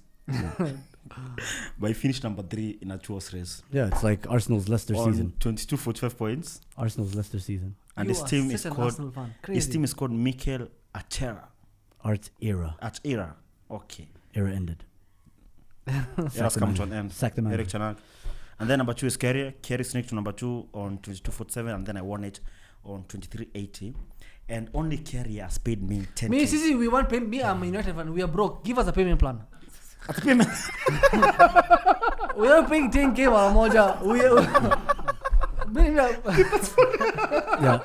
But he finished number 3 in a 2 horse race. Yeah, it's like Arsenal's Leicester On season. 22.45 points. Arsenal's Leicester season. And You his are team such is an called Arsenal fan. his Crazy. team is called Mikel Arteta. Art era. Arteta. Okay. Era ended. It has come to an end. Sack the man. Eric Chanag. And then number 2 is Kerry. Kerry sneaked to number 2 on 22.47, and then I won it on 23.80. And only Kerry has paid me 10. Me, Sisi, we want payment. Me, I'm a United fan. We are broke. Give us a payment plan. We are paying 10k mara moja. Yeah.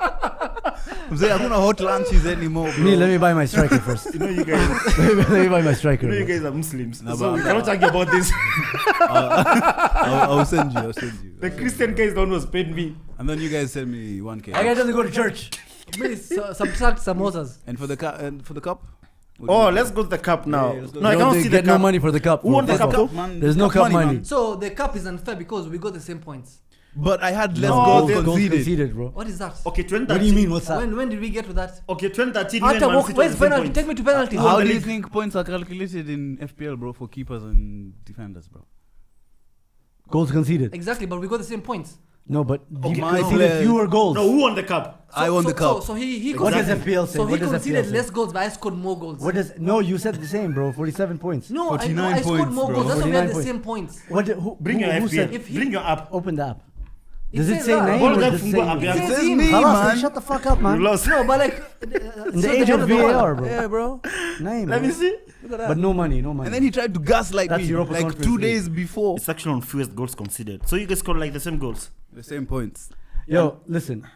Mzee, hakuna hot lunches anymore, bro. Me, let me buy my striker first. You know you guys. Let me buy my striker. You know you bro. guys are Muslims, No, so but- we cannot argue about this. I'll send you. The Christian guys don't was paid me. And then you guys send me 1K. I doesn't go to church. Me, subtract samosas. And for the cup? Oh, let's go to the cup now. Yeah, let's go. No, I You cannot don't see the get no cup. money for the cup. Who won the Fuck cup off. though? Man, There's no cup money. man. So the cup is unfair because we got the same points. But I had less No, goals there's Goals conceded. conceded, bro. What is that? Okay, 2013. What do you mean? What's that? When did we get to that? Okay, 2013. After Man City where's was the same penalty? points. Take me to penalty. How the do you league. think points are calculated in FPL, bro, for keepers and defenders, bro? Goals conceded. Exactly, but we got the same points. No, but Okay, you my conceded players- fewer goals. No, who won the cup? I won the cup. So he What does conceded- FPL say? So he What does conceded FPL say? less goals, but I scored more goals. What does? No, you said the same, bro. 47 points. No, I 49 scored points, more bro. goals. That's why we had 49 the points. same points. What? Who, Bring your who FPL. said? If he- Bring your app. Open the app. It Does it says say that. name What or does does that it say football you? app? It Yeah. says Says him. me, Khalas, man. then shut the fuck up, You man. lost. No, but like In the age of VAR, bro. Yeah, bro. Name, Let me see. But no money, no money. And then he tried to gaslight That's me Europa like Conference 2 League. days before. It's actually on fewest goals conceded. So you guys scored like the same goals. The same points. Yo, listen,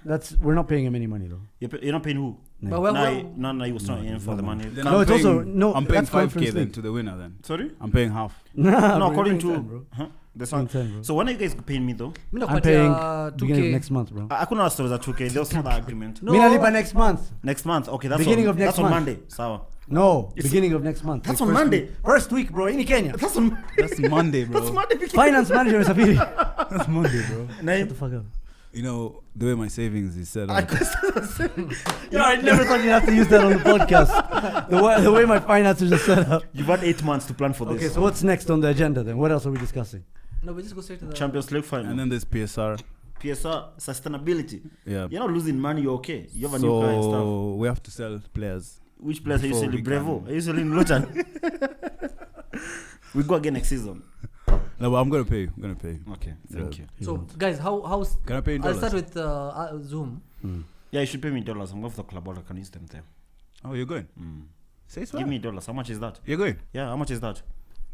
we're not paying him any money though. You're not paying who? No. But well, No, you was not in for the money. Then No, I'm it's paying, also- no, I'm paying that's 5K Conference then League. to the winner then. Sorry? I'm paying half. Nah, No, bro, according you're to paying 10, bro. huh? That's Paying not. 10, bro. So when are you guys paying me though? I'm paying 2K. beginning of next month, bro. I couldn't ask was at 2K. There was not that agreement. No. Mina lipa next month. Next month. Okay, that's Beginning on, of next that's on month. Monday. Sawa. No, It's- beginning of next month. That's Like on first Monday. week. First week, bro. In Kenya. That's on Monday. That's Monday, bro. That's Monday. Finance manager Safiri. That's Monday, bro. Shut the fuck up. You know, the way my savings is set I up. Yo, I never thought you'd have to use that on the podcast. The way my finances are set up. You've had 8 months to plan for Okay, this. so what's next on the agenda then? What else are we discussing? No, we just go straight to the Champions League final. And then there's PSR. PSR sustainability. Yeah. You're not losing money. You're okay. You have a new car and stuff. So we have to sell players. Which players are you before selling? we Brevo. can- Are you selling Luton? We go again next season. No, but I'm gonna pay you. I'm gonna pay you. Okay, thank you. So guys, how's Can I pay in I'll dollars? start with Zoom. Yeah, you should pay me dollars. I'm going for the club. I can use them there. Oh, you're going? Say so. Give me dollars. How much is that? You're going? Yeah, how much is that?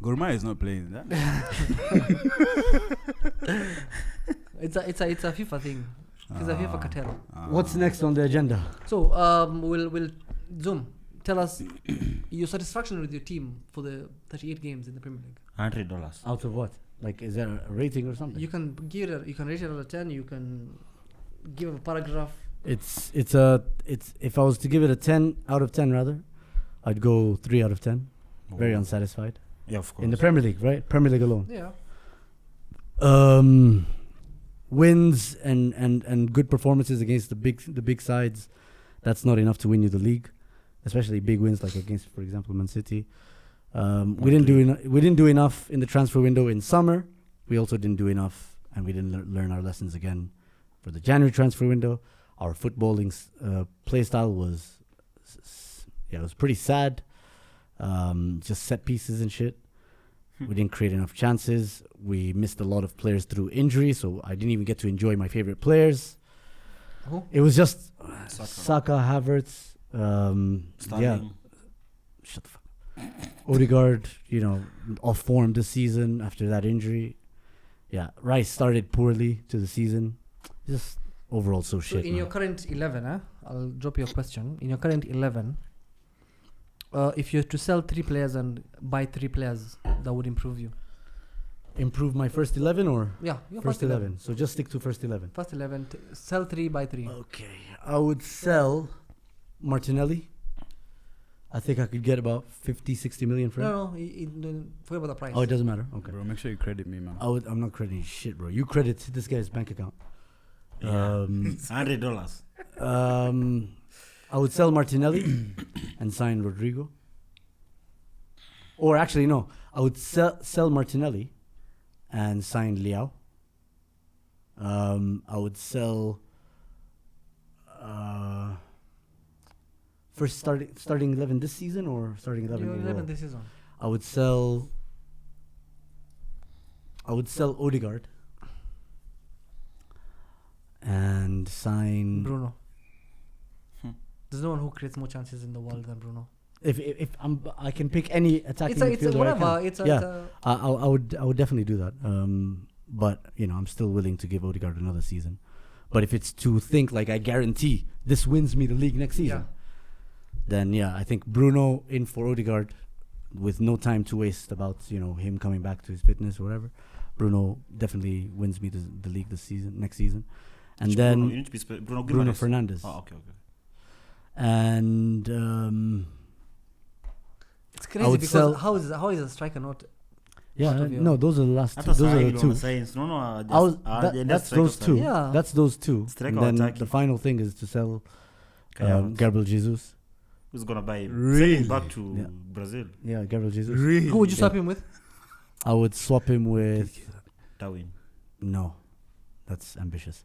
Gourmet is not playing that. It's a FIFA thing. He's a FIFA cartel. What's next on the agenda? So we'll Zoom. Tell us your satisfaction with your team for the 38 games in the Premier League. $100. Out of what? Like, is there a rating or something? You can give it. You can rate it out of 10. You can give a paragraph. It's if I was to give it a 10 out of 10 rather, I'd go 3 out of 10. Very unsatisfied. Yeah, of course. In the Premier League, right? Premier League alone. Yeah. Wins and good performances against the big sides, that's not enough to win you the league, especially big wins like against, for example, Man City. We didn't do enough in the transfer window in summer. We also didn't do enough, and we didn't learn our lessons again for the January transfer window. Our footballing play style was it was pretty sad. Just set pieces and shit. We didn't create enough chances. We missed a lot of players through injury, so I didn't even get to enjoy my favorite players. Who? It was just Saka. Havertz, Sterling. shut the fuck up. Odegaard, off form this season after that injury. Yeah, Rice started poorly to the season. Just overall so shit. In man. your current 11, I'll drop you a question. In your current 11, if you had to sell 3 players and buy 3 players, that would improve you. Improve my first 11 or Yeah, your first 11? So just stick to first 11. First 11, sell 3, buy 3. Okay, I would sell Martinelli. I think I could get about 50-60 million for him. No, forget about the price. Oh, it doesn't matter. Okay. Bro, make sure you credit me, man. I'm not crediting shit, bro. You credit this guy's bank account. Yeah. $100. I would sell Martinelli and sign Rodrigo. Or actually, no. I would sell Martinelli and sign Liao. I would sell first starting 11 this season or starting 11 Your overall? 11 this season. I would sell Odegaard and sign Bruno. There's no one who creates more chances in the world than Bruno. If I can pick any attacking It's midfielder, whatever. I would definitely do that. But I'm still willing to give Odegaard another season. But if it's to think like I guarantee this wins me the league next season, then I think Bruno in for Odegaard with no time to waste about him coming back to his fitness or whatever. Bruno definitely wins me the league next season, and Which then Bruno? You need to be Bruno Bruno Guimaraes. Fernandes. Oh, okay. And It's I crazy would because sell- how is a striker not? yeah, Out of your- no, those are the last two. Hata Those saa are hii the two. science. No, That's those two. Yeah. That's those two. Striker And then attacking. the final thing is to sell Havertz. Gabriel Jesus. Who's gonna buy him? Really? Send him back to Yeah. Brazil. Yeah, Gabriel Jesus. Really? Who would you swap him with? I would swap him with Darwin. no, that's ambitious.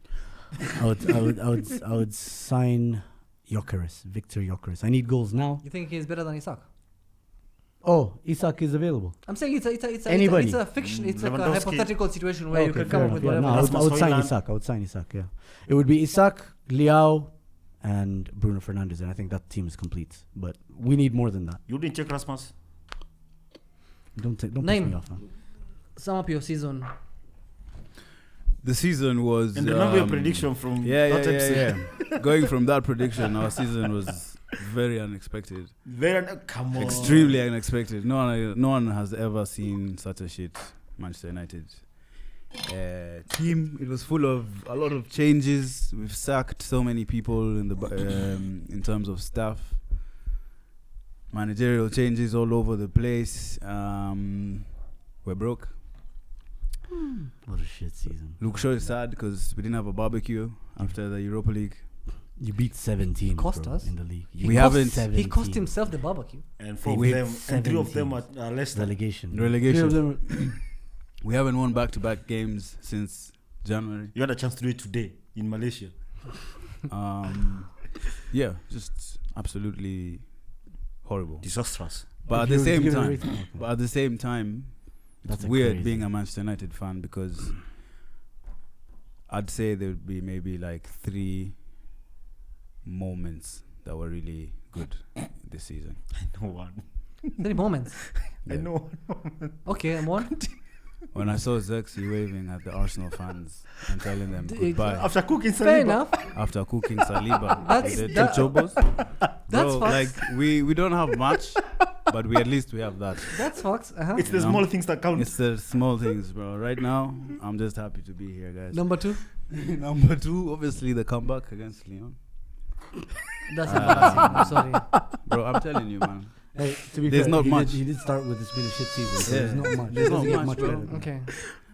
I would sign Victor Gyökeres. I need goals now. You think he's better than Isak? Oh, Isak is available. I'm saying it's Anybody. It's a fiction. It's like a Lewandowski. hypothetical situation where you Okay, can come fair up with enough. whatever. Yeah, Rasmus I would sign Højlund. Isak. I would sign Isak. Yeah, it would be Isak, Liao, and Bruno Fernandes, and I think that team is complete. But we need more than that. You didn't check Rasmus? Don't piss Name. me off, man. Sum up your season. The season was. And remember your prediction from that episode. Yeah. Going from that prediction, our season was very unexpected. Come on. Extremely unexpected. No one has ever seen such a shit Manchester United team. It was full of a lot of changes. We've sacked so many people in terms of staff. Managerial changes all over the place. We're broke. What a shit season. Luke Shaw is sad because we didn't have a barbecue after the Europa League. You beat 17 Cost bro, us. in the league. We haven't- He cost himself the barbecue. And 4 We of them, and 3 of them 17. are Leicester. relegation. Relegation. Three of them We haven't won back-to-back games since January. You had a chance to do it today in Malaysia. Yeah, just absolutely horrible. Disastrous. But at If the you were to same give it a time, rating, okay. but at the same time, That's it's weird crazy. being a Manchester United fan because I'd say there would be maybe like 3 moments that were really good this season. I know one. 3 moments. I Yeah. know one. Okay, and one. when I saw Zexy waving at the Arsenal fans and telling them D- goodbye After cooking Fair Saliba. enough. after cooking Saliba. That's- with the that- chobos. That's Bro, facts. like we don't have much, but we at least we have that. That's facts. It's the You know? small things that count. It's the small things, bro. Right now, I'm just happy to be here, guys. Number 2. Number 2, obviously the comeback against Lyon. That's embarrassing. I'm sorry. Bro, I'm telling you, man. Hey, to be There's fair, not much. He did start with this been a shit season. So Yeah. there's not much. There's It doesn't not get much, bro. better. Okay.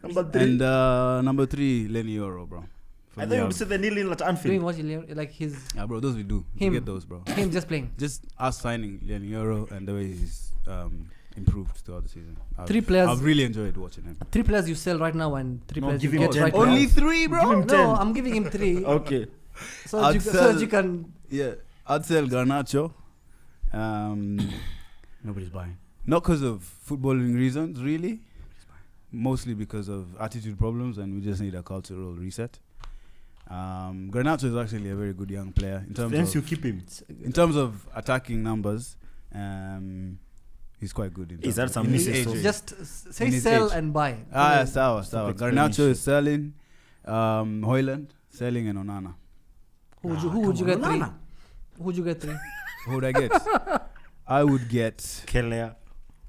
Number 3. And number 3, Lenny Euro, bro. For I me, thought you I'll- would say the nil-nil at Doing Anfield. what you like his Yeah, bro, those we do. Him. We get those, bro. him just playing. Just us signing Lenny Euro and the way he's improved throughout the season. Three players- I've really enjoyed watching him. 3 players you sell right now and 3 No, players give you him get 10 right players. now. Only 3, Give him 10. No, I'm giving him 3 Okay. so I'd that sell- you can. Yeah, I'd sell Garnacho. Nobody's buying. Not because of footballing reasons, really. Mostly because of attitude problems, and we just need a cultural reset. Garnacho is actually a very good young player in Hence you terms keep him. of attacking numbers. He's quite good. In Is terms that of- some in his misses? age. Just say In his sell age. and buy. Sawa. Stop Garnacho explaining is selling. Hoyland selling, and Onana. Who would you get 3? Onana. Who would you get 3? Who would I get? I would get Keller.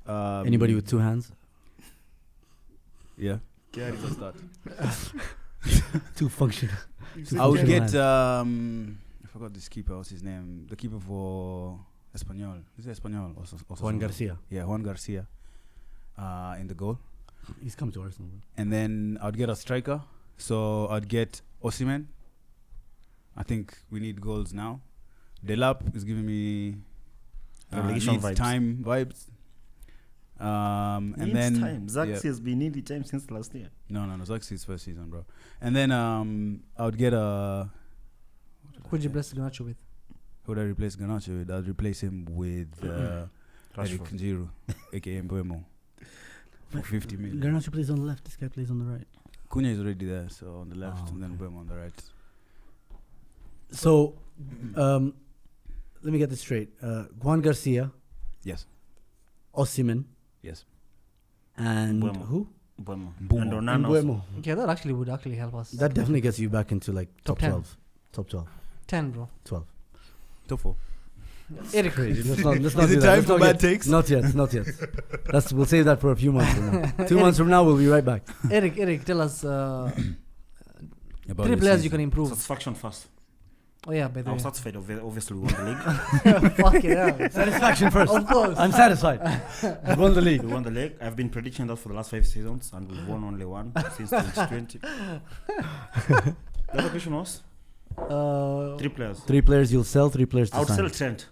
Anybody with 2 hands? Yeah. Let's start. 2 functional. I would functional get hands. I forgot this keeper. What's his name? The keeper for Espanyol. Is it Espanyol? Juan Garcia. Yeah, Juan Garcia. In the goal, He's come to Arsenal. Bro. and then I'd get a striker. So I'd get Osimhen. I think we need goals now. Delap is giving me Relegation needs vibes. time vibes. And Needs then time. Zaxi yeah. has been needing time since last year. No, it's actually his first season, bro. And then I would get a. Who would you bless Garnacho with? Who would I replace Garnacho with? I'd replace him with Eric Rashford. Njiru, aka Mbeumo, for 50 million. Garnacho plays on the left. This guy plays on the right. Cunha is already there, so on the left, Oh, and then okay. Mbeumo on the right. So, let me get this straight. Juan Garcia, Yes. Osimhen, Yes. and Mbeumo. who? Mbeumo. Mbeumo. And And Onana. also. Mbeumo. Okay, that actually would help us. That definitely gets you back into like Top top 10. 12. Top 12. 10, bro. 12. Top 4. Eric. Crazy. Let's not Is do it that. time Let's for not bad get- takes? Not yet. We'll save that for a few months from now. 2 months from now, we'll be right back. Eric, tell us About 3 the players you season. can improve. Satisfaction first. Oh yeah, by the I'm way. satisfied. Obviously, we won the league. Fucking hell. Satisfaction first. Of course. I'm satisfied. We won the league. We won the league. I've been predicting that for the last 5 seasons, and we've won only one since 2020. The other question was 3 players. 3 players you'll sell, 3 players to I would sign. sell Trent.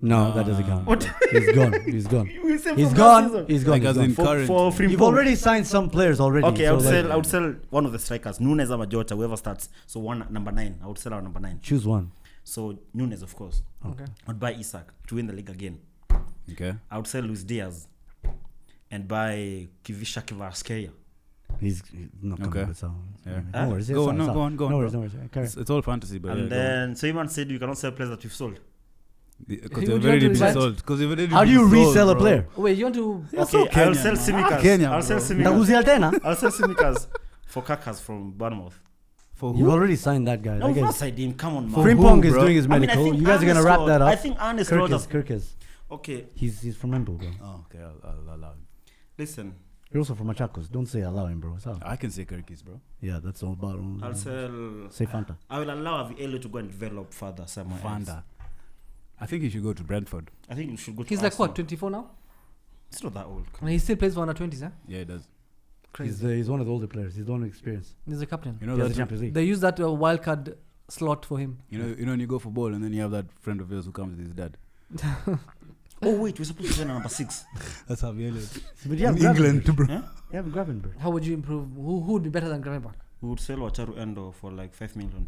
No, that doesn't count. What? He's gone. He's gone. We said He's from last gone. season. He's gone. Like He's as gone. in current. For Frimpong. You've already signed some players already. Okay, I so would sell one of the strikers, Nunes or Jota, whoever starts. So number 9. I would sell our number 9. choose one. So Nunes, of course. Okay. I'd buy Isak to win the league again. Okay. I would sell Luis Diaz and buy Kivisha Kvaratskhelia. He's not coming Okay. with someone. Yeah. No worries. Go on, it's no, fine. go on, No bro. worries. No worries. Carry It's all fantasy, but And yeah, then Soyman said you cannot sell players that you've sold. because Who they've would you already want to been sign? sold. Because they've already on. How do you been sold, resell a bro. player? Wait, you want to? Okay, Kenya, I'll sell man. Simicas. Kenya, I'll sell bro. Simicas. Altena? I'll sell Simicas for Kakas from Bournemouth. For You've who? already signed that guy. No, That we've not guy's- signed him. Come on, man. For Frimpong who, is bro? doing his I mean, I medical. think You guys are gonna Ernest wrap Rod- that up. I think Ernest Rodgers. Kirk is. Okay, He's from Embu, bro. Oh, okay, I'll allow him. listen. You're also from Machakos. Don't say allow him, bro. It's all. I can say Kirkis, bro. Yeah, that's all about him. I'll sell. Say Fanta. I will allow Aviello to go and develop further somewhere else. Vanda. I think you should go to Brentford. I think you should go to He's like Arsenal. what, 24 now? It's not that old. And he still plays for under 20s, huh? Yeah, it does. He's one of the older players. He's the one with experience. He's the captain. You know He has that. the Champions League. They use that wildcard slot for him. You know when you go for ball and then you have that friend of yours who comes with his dad. Oh wait, we're supposed to sign number 6. That's how we But you have in England, Gravenberch. bro. Huh? You have Gravenberch. How would you improve? Who would be better than Gravenberch? We would sell Wataru Endo for like £5 million.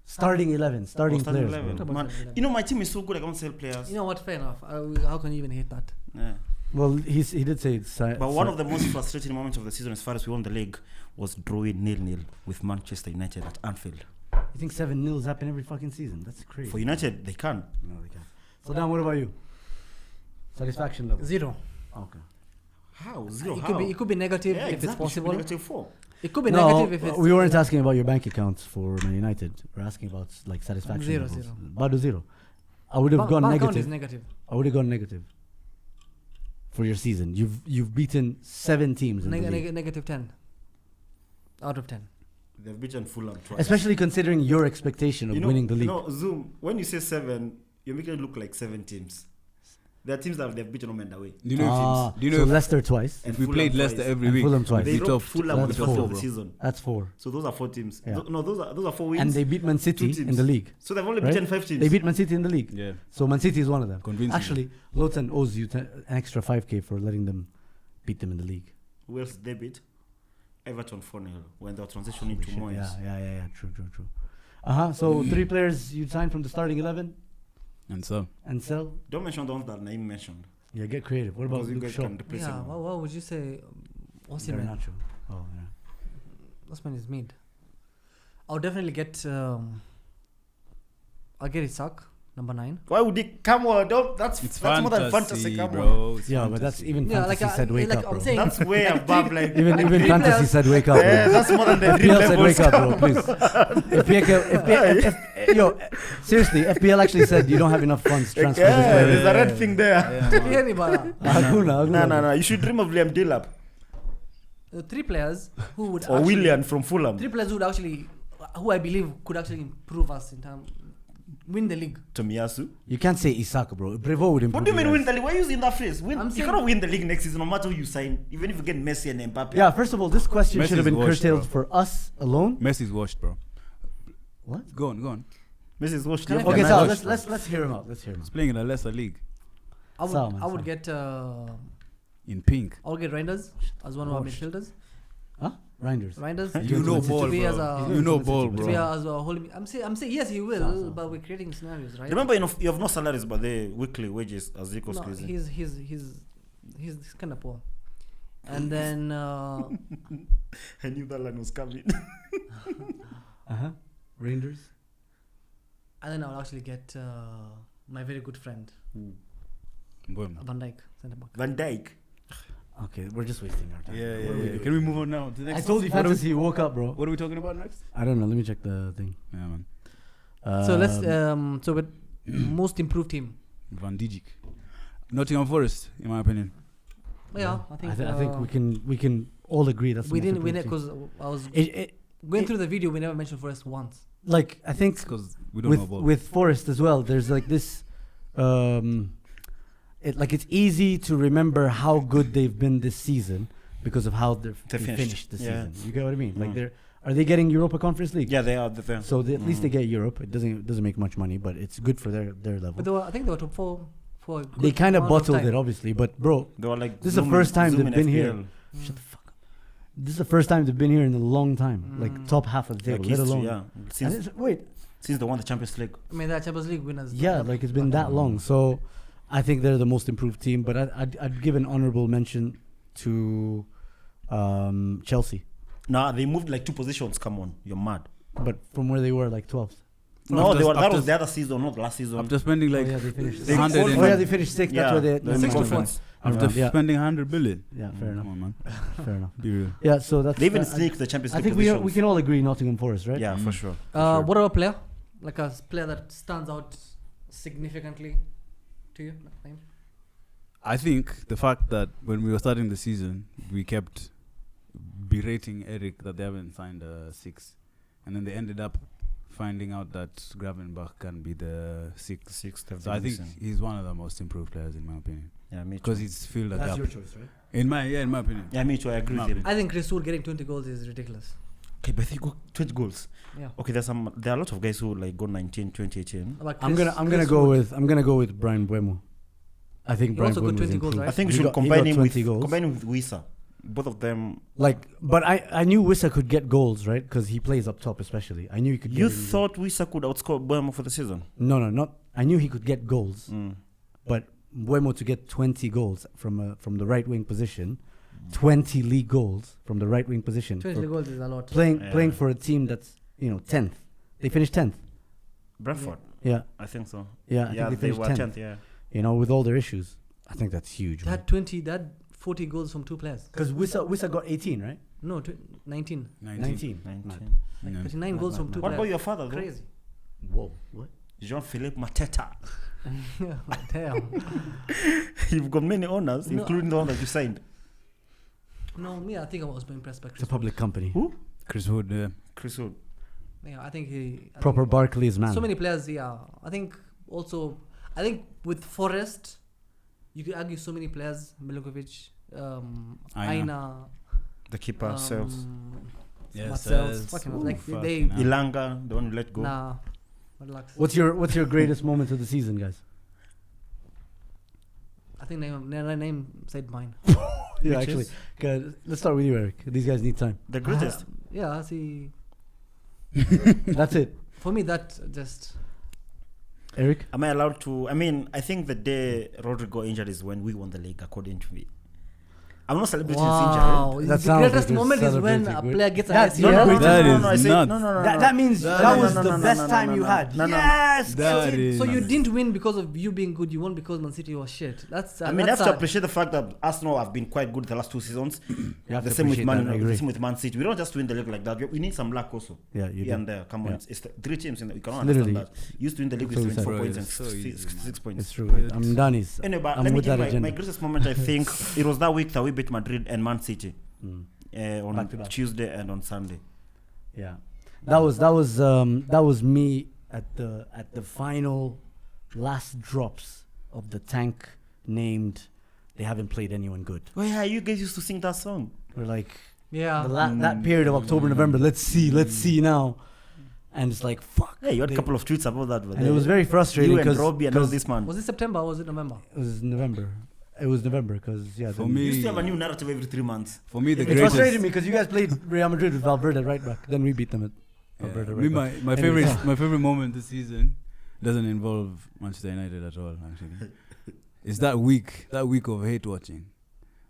Starting 11. Starting Or starting players. 11. bro. Man, you know my team is so good. I can't sell players. You know what? Fair enough. How can you even hate that? Yeah. Well, he did say it's. But one of the most frustrating moments of the season, as far as we won the league, was drawing 0-0 with Manchester United at Anfield. You think 7-0s happen every fucking season? That's crazy. For United, they can. No, they can't. So Dan, what about you? Satisfaction level. 0. Okay. How? Zero? It How? could be. It could be negative Yeah, if exactly. it's possible. -4. It could be No, negative if it's. we weren't asking about your bank accounts for Man United. We're asking about like satisfaction. Zero, levels. zero. Bado zero. I would have gone Bank account negative. is negative. I would have gone negative for your season. You've beaten 7 teams in the league. Negative 10 out of 10. They've beaten Fulham twice. Especially considering your expectation of winning the league. You know, Zoom, when you say 7, you're making it look like 7 teams. There are teams that they've beaten home and away. Do you know if so do you know Leicester twice. And if we Fulham played Leicester twice. every And week, Fulham twice. They beat robbed off Fulham at the that's first four, of the bro. season. That's 4. So those are 4 teams. Yeah. No, those are 4 wins. And they beat Man City teams. in the league. So they've only right? beaten 5 teams. They beat Man City in the league. yeah, So Man City is one of them. convincing. Actually, Luton owes you an extra 5k for letting them beat them in the league. Who else did they beat? Everton 4-0 when they were transitioning Holy to shit, Moyes. Yeah. True. So 3 players you signed from the starting 11 and so and sell. Don't mention the ones that Naeem mentioned. Yeah, get creative. What about Because you Luke guys Shaw? can replace Yeah. him. What would you say? What's it, man? Garnacho. Oh, yeah. This man is mid. I'll definitely get. I'll get Isak, number 9. Why would he come on? That's it's more than fantasy. Come on. bro. It's Yeah, but that's fantasy. even Yeah, fantasy like, said wake like up, I'm bro. saying- That's way above like Even three fantasy players. said wake up, yeah, bro. that's more than the dream FPL said levels. wake up, bro. Please. Yo, seriously, FPL actually said you don't have enough funds to transfer this Yeah, player. there's a red thing there. Hear me, brother. Hakuna. No. You should dream of Liam Delap 3 players who would. or actually- Willian from Fulham. 3 players who would actually, who I believe could actually improve us in terms, win the league. Tomiyasu. You can't say Isak, bro. Brevo would improve. What do you mean guys. win the league? Why are you using that phrase? Win. I'm You saying- cannot win the league next season no matter who you sign, even if you get Messi and Mbappe. Yeah, first of all, this question should have been Messi's washed, curtailed bro. for us alone. Messi's washed, bro. What? Go on. Messi's washed. Can I- Okay, Yeah, Sal, man. let's hear him out. Let's hear him He's out. playing in a lesser league I would, Sam, I would Sam. get. in pink. I'll get Reinders as one of our Washed. midfielders. Huh? Reinders. Reinders. You know ball, to be as bro. a, You know City, ball, bro. to be bro. as a holding. I'm saying yes, he will, Sam. but we're creating scenarios, right? Remember, you have no salaries, but the weekly wages as Zico No, squeezing. he's kind of poor. And then I knew that line was coming. Reinders. I'll actually get my very good friend Mbeumo. Van Dijk, centre back. Van Dijk. Okay, we're just wasting our time. Yeah. Can we move on now to the I next? told you What are we- fantasy woke up, bro. What are we talking about next? I don't know. Let me check the thing. Yeah, man. So let's Um, so with most improved team. Van Dijk. Nottingham Forest, in my opinion. Yeah, I think I think we can all agree that's the we most didn't win it improved team. because I was It going it- through the video. We never mentioned Forest once. like I think Because we don't know ball. with Forest as well. There's like this. It's easy to remember how good they've been this season because of how they finished. finished the Yeah. season. You get what I mean? Like Mm. are they getting Europa Conference League? Yeah, they are. They're there. So at least they Mm. get Europe. It doesn't make much money, but it's good for their level. But I think they were top 4 for. A good They kind of amount bottled time. it, obviously. But bro, They were like. This is the first time Zoom they've in been here. FPL. shut the fuck up. This is the first time they've been here in a long time, like top half of the Like table, let history, alone. yeah. And Since wait, they won the Champions League. I mean, they're Champions League winners. yeah, like it's been that long. So I think they're the most improved team. But I'd give an honorable mention to Chelsea. Nah, they moved like 2 positions. Come on, you're mad. But from where they were, like 12th. No, After- that was after- the other season, not last season. After spending like oh, yeah, they finished. They 100 qualified. Oh yeah, they finished sixth. That's where they. the never sixth mind. conference. after Yeah. spending 100 billion. Yeah, fair Come enough. on, man. Fair enough. Be real. Yeah, so that's. They even I sneaked the Champions League think positions. we can all agree Nottingham Forest, right? Yeah, for Mm. sure. What about a player? Like a player that stands out significantly to you? Naeem? I think the fact that when we were starting the season, we kept berating Eric that they haven't signed a 6. And then they ended up finding out that Gravenbach can be the 6. Sixth. So I think he's one of the most improved players in my opinion. Yeah, me too. Because he's filled a That's gap. your choice, right? In my opinion. Yeah, me too. I agree No, with him. I think Chris Wood getting 20 goals is ridiculous. Okay, but he got 20 goals. Yeah. Okay, there are a lot of guys who like got 19, 20, 18. But I'm Chris- gonna Chris go Wood- with Brian Buemo. I think He Brian also got Buemo 20 is goals, improved. right? I think we He should got combine him 20 goals. with Wisa. Both of them. But I knew Wissa could get goals, right? Because he plays up top, especially. I knew he could. You get in- thought Wisa could outscore Bournemouth for the season? No, not. I knew he could get goals, Mm. but Buemo to get 20 goals from the right wing position, 20 league goals from the right wing position, 20 for goals is a lot. playing for a team that's 10th. They finished 10th. Brentford. Yeah, I think so. yeah. I Yeah, think they they were finished 10th. 10th. Yeah. With all their issues, I think that's huge. man. That 40 goals from 2 players. Because Wissa got 18, right? No, 19. 19. 19. Yeah. 39 goals from 2 What players. about your father, though? Crazy. Whoa, what? Jean-Philippe Mateta. Damn. You've got many owners, No. including the one that you signed. No, me, I think I was more impressed by It's Chris a public company. Who? Chris Wood. Chris Wood. Wood. Yeah, I think he... I Proper think Barclays man. so many players, yeah. I think also... I think with Forest, you could argue so many players. Milokovic, Aina, The keeper, Sales. Yes, Marcel's. Fucking like fucking they... hell. Ilanga, the one you let go. Nah. Relax. What's your greatest moment of the season, guys? I think name said mine. Yeah, Which actually. is? Good. Let's start with you, Eric. These guys need time. The greatest. Yeah, see... That's it. For me, that just... Eric? Am I allowed to? I mean, I think the day Rodrigo injured is when we won the league, according to me. I'm not celebrating Wow. his injury. That The sounds greatest like you're moment is when a celebrating. player gets That's an your ICU. greatest That no, I is say, nuts. no. That means That that is- was no, the no, no, best no, time no, you no, had. no, no. Yes! That is- So you didn't win because of you being good. You won because Man City was shit. That's I mean, I that's have to sad. appreciate the fact that Arsenal have been quite good the last 2 seasons. You have The to same with appreciate that, I agree. the same with Man City. We don't just win the league like that. We need some luck also. Yeah, you Here do. and there. Come on, Yeah. it's the 3 teams in the, we cannot Literally. understand that. You used to win the league That's with what 24 we points said. and It's so easy, 6 points. It's true. I'm Danny's. Anyway, but I'm let me with give that my agenda. greatest moment. I think it was that week that we beat Madrid and Man City Mm. on Back to back. Tuesday and on Sunday. Yeah, that was me at the final last drops of the tank named. They haven't played anyone good. Oh yeah, you guys used to sing that song. We're like Yeah. that period of October, November. Let's see now, and it's like fuck. Yeah, you had a They- couple of tweets about that. But and it was very frustrating you and because Robbie and all this man. Was it September or was it November? it was November. It was November because yeah. For then- me- You used to have a new narrative every 3 months. For me, the it greatest. frustrated me because you guys played Real Madrid with Valverde right back. Then we beat them at Valverde Me, right back. my Anyway. favorite moment this season doesn't involve Manchester United at all. Actually, it's that week of hate watching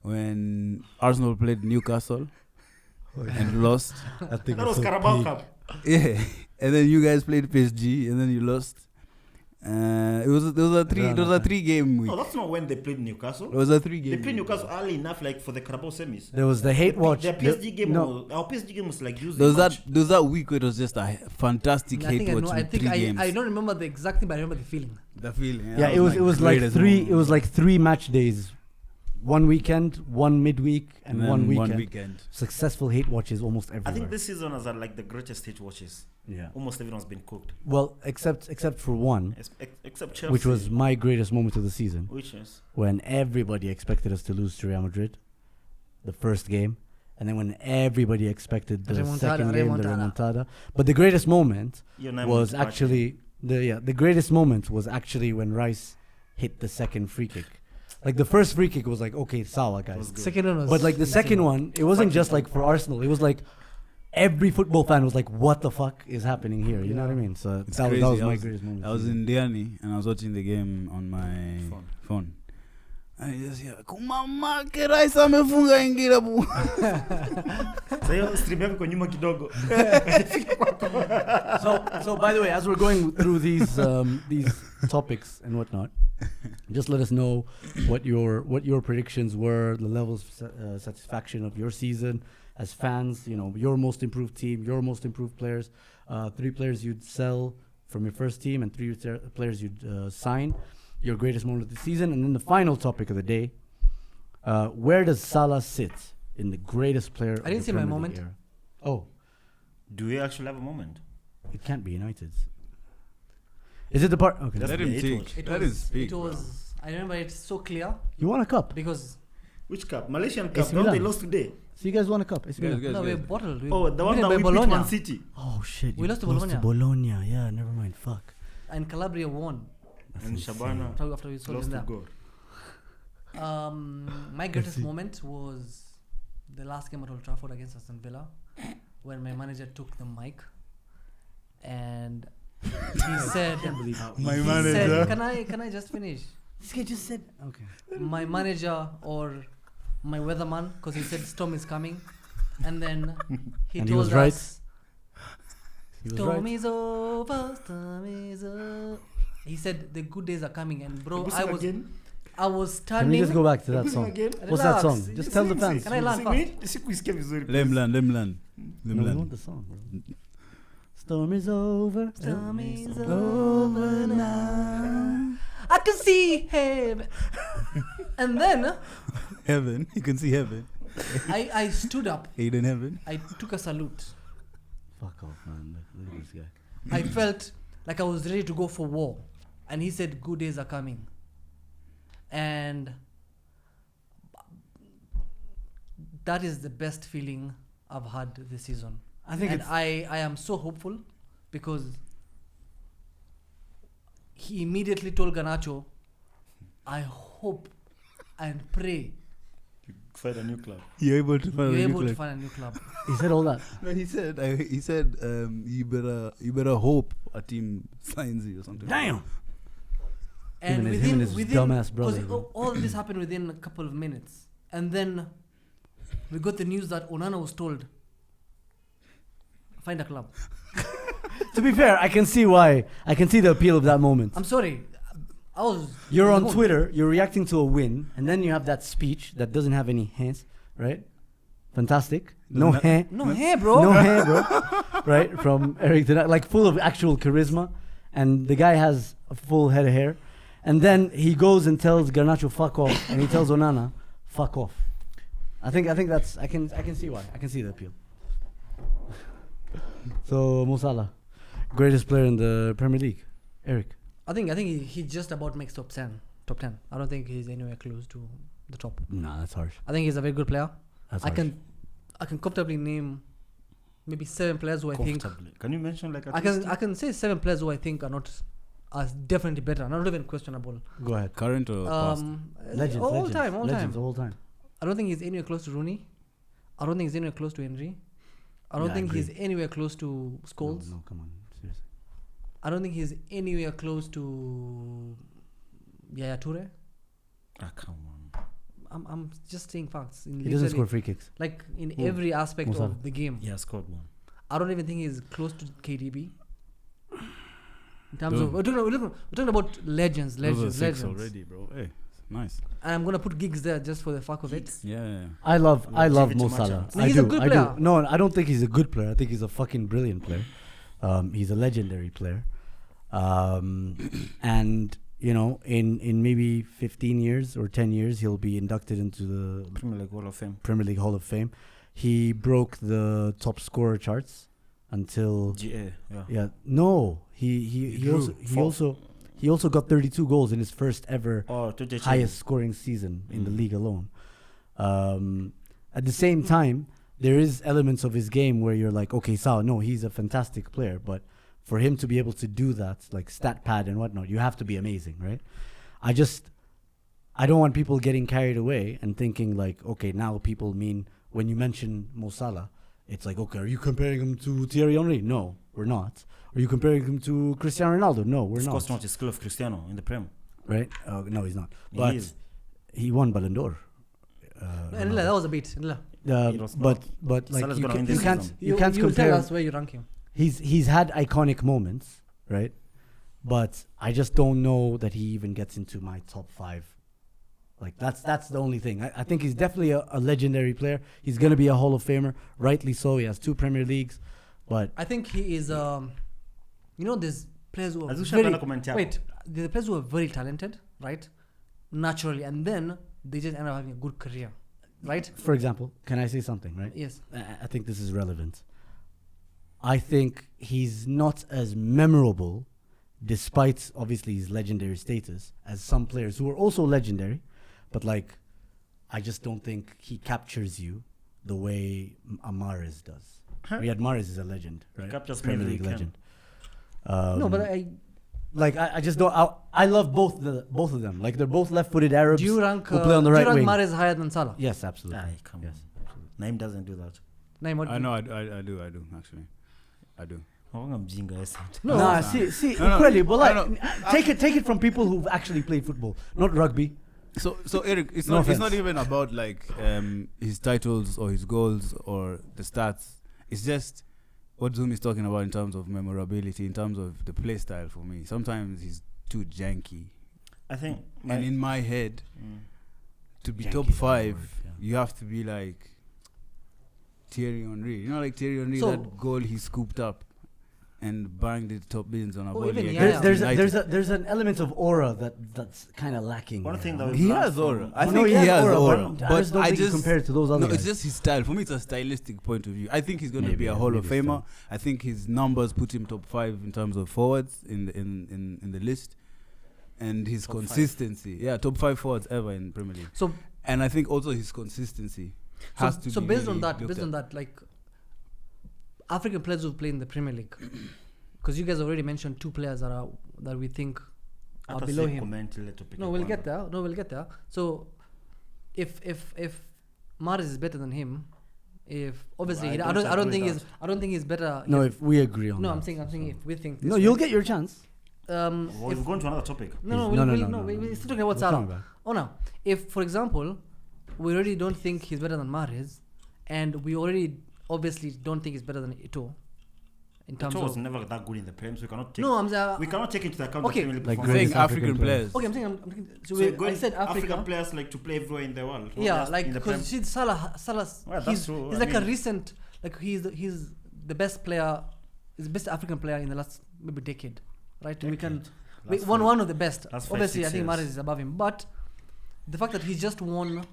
when Arsenal played Newcastle and lost. I think That it's was so Carabao peak. Cup. Yeah, and then you guys played PSG and then you lost. It was a 3-game week. No, that's not when they played It Newcastle. was a 3-game. They played week. Newcastle early enough, like for the Carabao semis. There was the hate watch. Their PSG game, No, our PSG game was like used. There was that week where it was just a fantastic I hate think I watch know. I with think 3 games. I don't remember the exact thing, but I remember the feeling. The feeling. yeah, that it was my like greatest three. moment. It was like 3 match days, 1 weekend, 1 midweek, and then 1 weekend. 1 weekend. Successful hate watches almost everywhere. I think this season has had like the greatest hit watches. Yeah. Almost everyone's been cooked, Well, except for one, except Chelsea, which was my greatest moment of the season, which is when everybody expected us to lose to Real Madrid, the first game, and then when everybody expected the Remontada, second game, the remontada. remontada. But the greatest moment your name was Martin. actually the greatest moment was actually when Rice hit the second free kick. Like the first free kick was like, okay, sawa guys. was good. Second one was. But like the second one, it wasn't just like for Arsenal. It was like every football fan was like, "What the fuck is happening here?" You know what I mean? So It's that crazy. was I my was- greatest moment. I was in Diani and I was watching the game on my phone. And I just hear, kumama Raisa amefunga ingine bu. Sasa hiyo stream yako iko nyuma kidogo. So by the way, as we're going through these topics and whatnot, just let us know what your predictions were, the levels of satisfaction of your season as fans. You know, your most improved team, your most improved players, 3 players you'd sell from your first team, and 3 players you'd sign. Your greatest moment of the season, and then the final topic of the day: where does Salah sit in the greatest player? I didn't see my moment. Era? Oh, Do we actually have a moment? it can't be United's. Is it the part? Okay, That's Let the him hate take. watch. It Let was. him speak. It was. I remember it so clear you won a cup. because Which cup? Malaysian AC cup. Don't they Milan. lost today? So you guys won a cup. AC Milan. Guys, no, we guys. bottled. We Oh, the one beaten that by we beat Bologna. Man City. Oh shit! We you lost to Bologna. Bologna. Yeah, never mind. Fuck. And Calabria won That's And insane. Shabana after we sold lost them to there. goal. My greatest moment was the last game at Old Trafford against Aston Villa, when my manager took the mic and he said, My he manager. said, can I just finish? This guy just said. Okay. My manager or my weatherman, because he said storm is coming, and then he And he told was right. us He was storm right. is over, storm is over. He said the good days are coming, and bro, Can you I sing was again? I was Can we standing. just go back to that song? What's that song? Just tell the fans. Can I learn fast? Let him learn. No, we want the song, bro. Storm is over. Storm is over now. I can see heaven. And then Heaven. You can see heaven. I stood up. Aid in heaven. I took a salute. Fuck off, man. Look at this guy. I felt like I was ready to go for war. And he said, good days are coming. And that is the best feeling I've had this season. I think And it's I am so hopeful because he immediately told Garnacho, I hope and pray Find a new club. You're able to find you're a new able to club. find a new club. he said all that. No, he said you better hope a team signs you or something. Damn. And Him and his dumbass brother, because bro. all this happened within a couple of minutes. And then we got the news that Onana was told, find a club. To be fair, I can see why. I can see the appeal of that moment. I'm sorry. I was. You're on no. Twitter, you're reacting to a win, and then you have that speech that doesn't have any hands, right? Fantastic. No Doesn't hair. No hair, bro. No hair, bro. Right? From Eric Ten Hag, like full of actual charisma. And the guy has a full head of hair. And then he goes and tells Garnacho, fuck off. And he tells Onana, fuck off. I think that's, I can see why. I can see the appeal. So, Mo Salah, greatest player in the Premier League. Eric. I think he just about makes top 10. Top 10. I don't think he's anywhere close to the top. Nah, that's harsh. I think he's a very good player. That's I harsh. can comfortably name maybe 7 players who I think Can you mention like I can say 7 players who I think are not as definitely better, not even questionable. Go ahead. Current or past? Legends. all legends, time. legends, all time. I don't think he's anywhere close to Rooney. I don't think he's anywhere close to Henry. I don't Yeah, I think he's agree. anywhere close to Scholes. No, come on. Seriously. I don't think he's anywhere close to Yaya Toure. come on. I'm just saying facts. In He doesn't literally- score free kicks. like in Who? every aspect Mo Salah. of the game. Yeah, scored one. I don't even think he's close to KDB. In terms Dude. of we're talking about legends. Those are 6 legends. already, bro. Hey, nice. And I'm gonna put gigs there just for the fuck of it. Yeah. I love give Mo it to Salah. Machans. No, he's a good player. No, I don't think he's a good player. I think he's a fucking brilliant player. He's a legendary player. And you know, in maybe 15 years or 10 years, he'll be inducted into the Premier League Hall of Fame. Premier League Hall of Fame. He broke the top scorer charts until GA. Yeah. yeah. No, he also got 32 goals in his first ever Oh, to the highest scoring season in the league alone. At the same time, there is elements of his game where you're like, okay, Salah, no, he's a fantastic player, but for him to be able to do that, like stat pad and whatnot, you have to be amazing, right? I don't want people getting carried away and thinking like, okay, now people mean when you mention Mo Salah, it's like, okay, are you comparing him to Thierry Henry? No, we're not. Are you comparing him to Cristiano Ronaldo? No, we're Of not. course not. It's skill of Cristiano in the Prem. Right? No, he's not. He But is. he won Ballon d'Or. And that was a beat. It was but like Salah's you, gonna win you this can't season. you can't you tell compare. us where you rank him. He's had iconic moments, right? But I just don't know that he even gets into my top 5. Like that's the only thing. I think he's definitely a legendary player. He's gonna be a Hall of Famer, rightly so. He has 2 Premier Leagues, but I think he is. There's players who are Azusha very hapana comment yako. wait. There are players who are very talented, right? Naturally, and then they just end up having a good career, right? for example, can I say something, right? Yes. I think this is relevant. I think he's not as memorable, despite obviously his legendary status, as some players who are also legendary, but like, I just don't think he captures you the way Mahrez does. Riyad Mahrez is a legend, right? captures Premier me League every legend. No, but I just don't. I love both of them. Like they're both left-footed Arabs do you rank who play on the right do you wing. rank Mahrez higher than Salah? Yes, absolutely. Aye, come Yes. on. Naim doesn't do that. Naim, what I know. I do actually. I do. Wanga mjinga esa. No, Nah, no. see, No, no. really, but like, No, no. take it from people who've actually played football, not rugby. So Eric, it's No not offense. even about like his titles or his goals or the stats. It's just what Zoom is talking about in terms of memorability, in terms of the play style for me. Sometimes he's too janky. I think. And in my head, to be Can't top keep that 5, word, yeah. you have to be like Thierry Henry. You know, like Thierry Henry, So- that goal he scooped up and banged the top bins on a Oh, volley. even against There's United. there's an element of aura that's kind of lacking. One here, thing that huh? we've He learned has from- aura. I No, think he he has has aura, aura. but I just don't think you compare it to those other No, guys. it's just his style. For me, it's a stylistic point of view. I think he's going to Maybe, be a yeah, Hall of maybe Famer. I think his numbers put him top 5 in terms of forwards in the list, and his Top 5. consistency. Yeah, top 5 forwards ever in Premier League. So And I think also his consistency has to so be based really on that, looked based at. on that, like African players who play in the Premier League, because you guys already mentioned 2 players that we think are Hata below si him. comment ile topic No, ya we'll kwanza. get there. No, we'll get there. So, if Mahrez is better than him, if obviously Well, I I don't don't agree with I don't think he's better. No, if we agree on no, that. I'm saying if we think. No, this you'll way. get your chance. Um, Well, we've gone to another topic. no, No, we're still talking about We're Salah. talking about- Oh no, if for example, we already don't think he's better than Mahrez, and we already obviously don't think he's better than Eto'o, in terms Eto'o was of. never that good in the Prem, so we cannot take. No, I'm saying. we cannot take into account Okay. the Premier League Like performance. saying greatest African African players. Okay, I'm saying. So, So I going said Africa. African players like to play everywhere in the world. not Yeah, just like in the Prem. because Salah, Well, that's he's true. he's I like a mean- recent, like he's the best player, he's the best African player in the last maybe decade, right? We can Last one of the best. last 5, Obviously, 6 I think years. Mahrez is above him, but the fact that he just won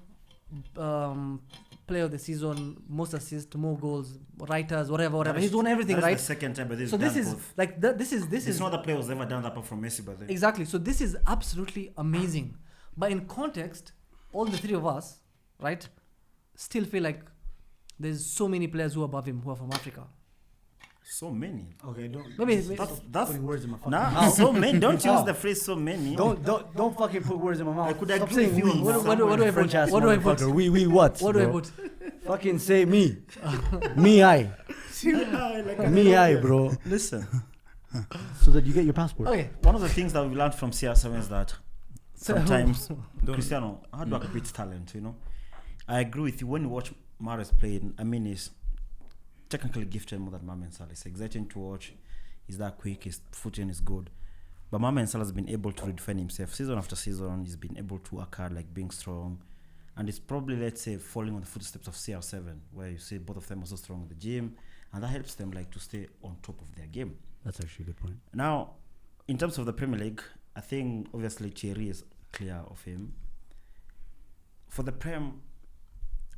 player of the season, most assists, more goals, writers, whatever. That He's is- won everything, that is right? the second time, but this So this done is both. like this is There's no other player who's ever done that apart from Messi, but then. exactly. So this is absolutely amazing. But in context, all the 3 of us, right, still feel like there's so many players who are above him who are from Africa. So many. Okay, don't. Maybe That's putting words in my fucking nah. mouth. So many. Don't use Oh. the phrase so many. Don't fucking put words in my mouth. I could Stop agree saying with you we. on What do I put? French ass What do I put? motherfucker. We what? What do I bro? put? Fucking say me. Me I. Me I, bro. Listen. So that you get your passport. Okay. One of the things that we learned from CR7 is that sometimes Don't- Cristiano hard work beats talent. You know, I agree with you. When you watch Mahrez play, I mean, he's technically gifted more than Mohamed Salah. It's exciting to watch. He's that quick. His footing is good. But Mohamed Salah has been able to redefine himself season after season. He's been able to work hard, like being strong. And it's probably, let's say, following on the footsteps of CR7, where you see both of them are so strong in the gym. And that helps them like to stay on top of their game. That's actually a good point. Now, in terms of the Premier League, I think obviously Thierry is clear of him. For the Prem,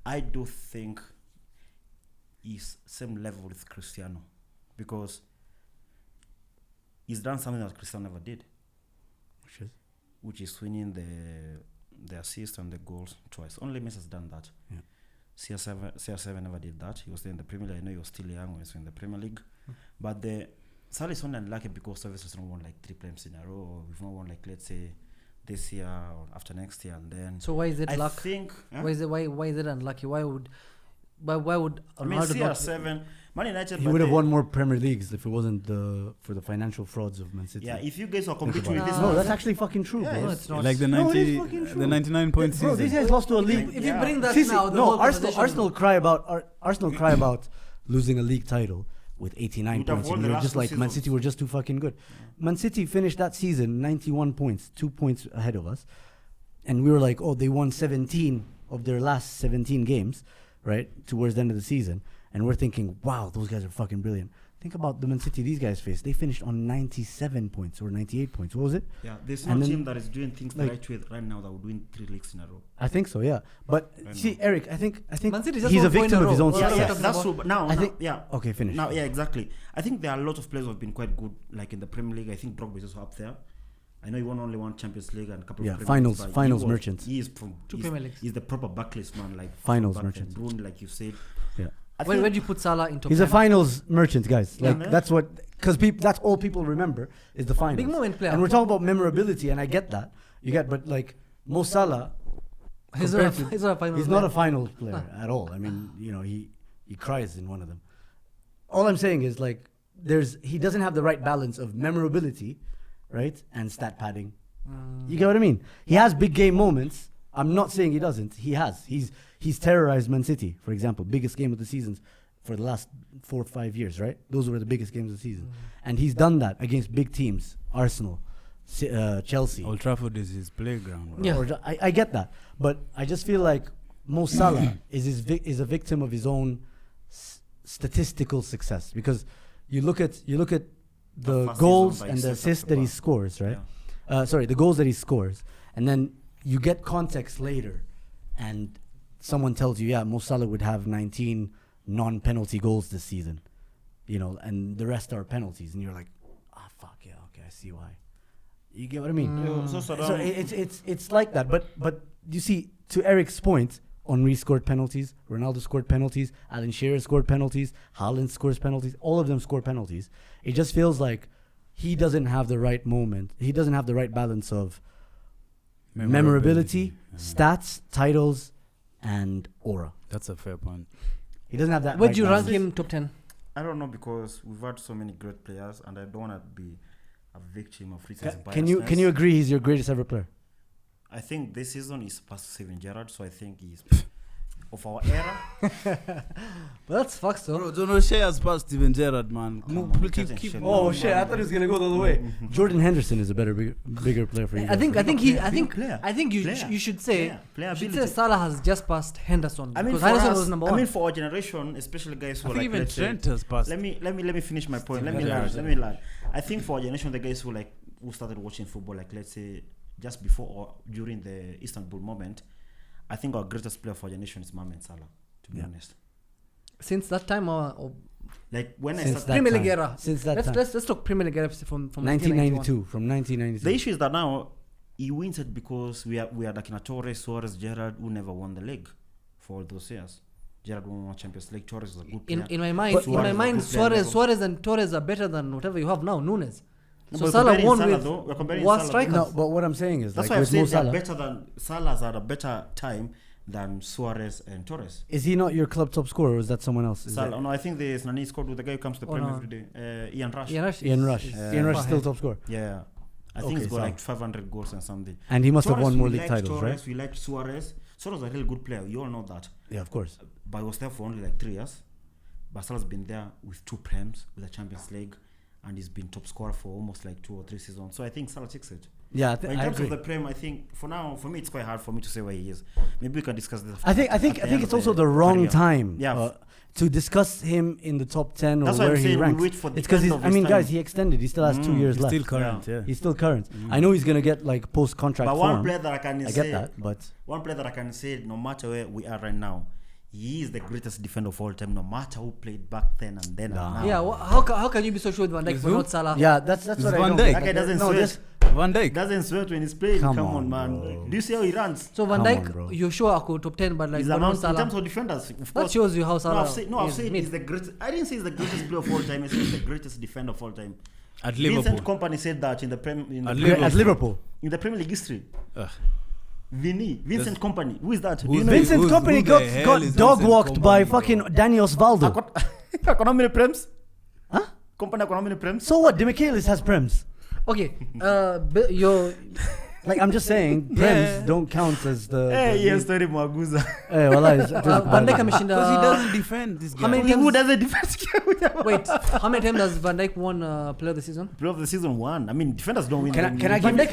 I do think he's same level with Cristiano, because he's done something that Cristiano never did, which is winning the assist and the goals twice. Only Messi has done that. Yeah. CR7 never did that. He was there in the Premier League. I know he was still young when he was in the Premier League, but the Salah is only unlucky because obviously he's not won like 3 Prems in a row. Or we've not won like, let's say, this year or after next year, and then So why is it I luck? think. Huh? Why is it unlucky? Why would I mean, Ronaldo not? CR7, Man United. He but would have they- won more Premier Leagues if it wasn't for the financial frauds of Man City. Yeah, if you guys are Think competing about with it. this, No, that's actually fucking true, Yeah, bro. No, it's not. Like the No, it is 90, fucking true. the 99 point Bro, these season. guys lost to a league. If you bring that See, now, the no, whole Arsenal, conversation Arsenal cry about Arsenal cry about losing a league title with 89 Would have points. won And the we were last just 2 like Man seasons. City were just too fucking good. Man City finished that season 91 points, 2 points ahead of us, and we were like, oh, they won 17 of their last 17 games, right, towards the end of the season, and we're thinking, wow, those guys are fucking brilliant. Think about the Man City these guys faced. They finished on 97 points or 98 points. What was it? yeah, there's no And then, team that is doing things the like- right way right now that would win 3 leagues in a row. I think so, yeah. But I see, know. Eric, I think Man City just he's a won 4 in a victim of row. his own Yeah, Yeah, yeah, yeah, success. that's about- true. But now, I now- think- yeah. Okay, finish. Now, yeah, exactly. I think there are a lot of players who have been quite good, like in the Premier League. I think Drogba is also up there. I know he won only 1 Champions League and a couple Yeah, of Premier finals- Leagues, but finals he was- merchant. He is from 2 he's, Premier Leagues. he's the proper backlist man, like Finals from back then. merchant. Brune, like you said. Yeah. I Where think- do you put Salah in top He's a 10? finals merchant, guys. Like man. that's what, because that's all people remember is the finals. Big moment player. And we're talking about memorability, and I get that. You get, but like Mo Salah, He's not a- compared to- he's not a final he's player. not a finals player at all. I mean, you know, he cries in one of them. All I'm saying is like he doesn't have the right balance of memorability, right, and stat padding. You get what I mean? He has big game moments. I'm not saying he doesn't. He has. He's terrorized Man City, for example, biggest game of the seasons for the last 4 or 5 years, right? Those were the biggest games of the season. And he's done that against big teams, Arsenal, Chelsea. Old Trafford is his playground. Bro. Yeah. I get that, but I just feel like Mo Salah is a victim of his own statistical success, because you look at the first goals season, and but the he stepped assists up that the he bar. scores, right? The goals that he scores, and then you get context later, and someone tells you, yeah, Mo Salah would have 19 non-penalty goals this season, and the rest are penalties, and you're like, fuck yeah, okay, I see why. You get what I mean? So it's like that, but you see, to Eric's point, Henry scored penalties, Ronaldo scored penalties, Alan Shearer scored penalties, Haaland scores penalties, all of them score penalties. It just feels like he doesn't have the right moment. He doesn't have the right balance of memorability, stats, titles, and aura. That's a fair point. He doesn't have that. Where'd right you rank balance. him top 10? I don't know, because we've had so many great players, and I don't want to be a victim of recent biasness. Can you agree he's your greatest ever player? I think this season is past Steven Gerrard, so I think he's of our era. But that's fucked though. Bro, John O'Shea has passed Steven Gerrard, man. Keep Oh shit! I thought he was gonna go the other way. Jordan Henderson is a bigger player for you. I think you Player. should say Player you should say ability. Salah has just passed Henderson. I mean, because for Henderson us, was number I one. mean, for our generation, especially guys who I are think like, even let's say, Trent has passed. let me finish my point. Let me Gerrard. learn. I think for our generation, the guys who started watching football, like, let's say, just before or during the Istanbul moment, I think our greatest player for our generation is Mohamed Salah, to be honest. Since that time, or Like when I Since started, that Premier League time. era. Since that time. Let's talk Premier League era from 1992. From 1992. the issue is that now he wins it because we are like Torres, Suarez, Gerrard, who never won the league for all those years. Gerrard won one Champions League. Torres was a good player. In my mind, But Suarez and Torres are better than whatever you have now, Nunes. No, So but Salah comparing won Salah with though, we're comparing what Salah though. strikers? No, but what I'm saying is, That's like why I'm with Mo saying they're Salah, better than Salah's had a better time than Suarez and Torres. is he not your club top scorer, or is that someone else? Is Salah, that no, I think there's Nani scored with the guy who comes to the Oh, Premier no. every day. Ian Rush. Ian Rush. Ian Rush? Ian Rush is still ahead. top scorer, Yeah. I think Okay, he's got so- like 500 goals and something. and he must have Torres, won more we league liked titles, Torres, right? We liked Suarez. Suarez was a real good player. You all know that. Yeah, of course. But he was there for only like 3 years. But Salah's been there with 2 Prems, with the Champions League, and he's been top scorer for almost like 2 or 3 seasons. So I think Salah takes it. Yeah, But in I terms agree. of the Prem, I think for me it's quite hard for me to say where he is. Maybe we can discuss this. I think at the end it's of also the wrong career. time. Yeah. To discuss him in the top 10 or That's why where I'm he saying we ranks. wait for the It's because end he's. of I his mean, time. guys, he extended. He still has 2 years He's left. still current, yeah. He's still current. I know he's gonna get like post contract But form. one player that I can I say, get that, but one player that I can say, no matter where we are right now, he is the greatest defender of all time. No matter who played back then and then Nah. and now. Yeah, how can you be so sure with Van Dijk With but who? not Salah? yeah, that's It's what I Van don't Dijk. get. That guy doesn't no, sweat. this- Van Dijk. Doesn't sweat when he's playing. Come Come on, on, man. bro. Do you see how he runs? So Van Come Dijk, on, bro. you're sure I could top 10, but like His but not amount in Salah. terms of defenders, of That course. shows you how Salah I've is said mid. he's the greatest. I didn't say he's the greatest player of all time. I said he's the greatest defender of all time. At Vincent Liverpool. Kompany said that in the At Liverpool. in the Premier League history. Ugh. Vincent Kompany. Who is that? Do Who's you know? Vin- Vincent who's- Company who got, the hell got is dog Vincent walked by Kompany, bro? fucking Danny Osvaldo. How many Prems? Huh? Kompany how many Prems? So what? Demichelis has prems. Okay, your Like I'm just saying, prems don't count as the. Hey, yes, story Mwaguza. Hey, wallah, Van Dijk ameshinda. Because he doesn't defend this guy. How many Who times? doesn't defend? Wait, how many times has Van Dijk won Player of the Season? Player of the season 1. I mean, defenders don't win. Can them.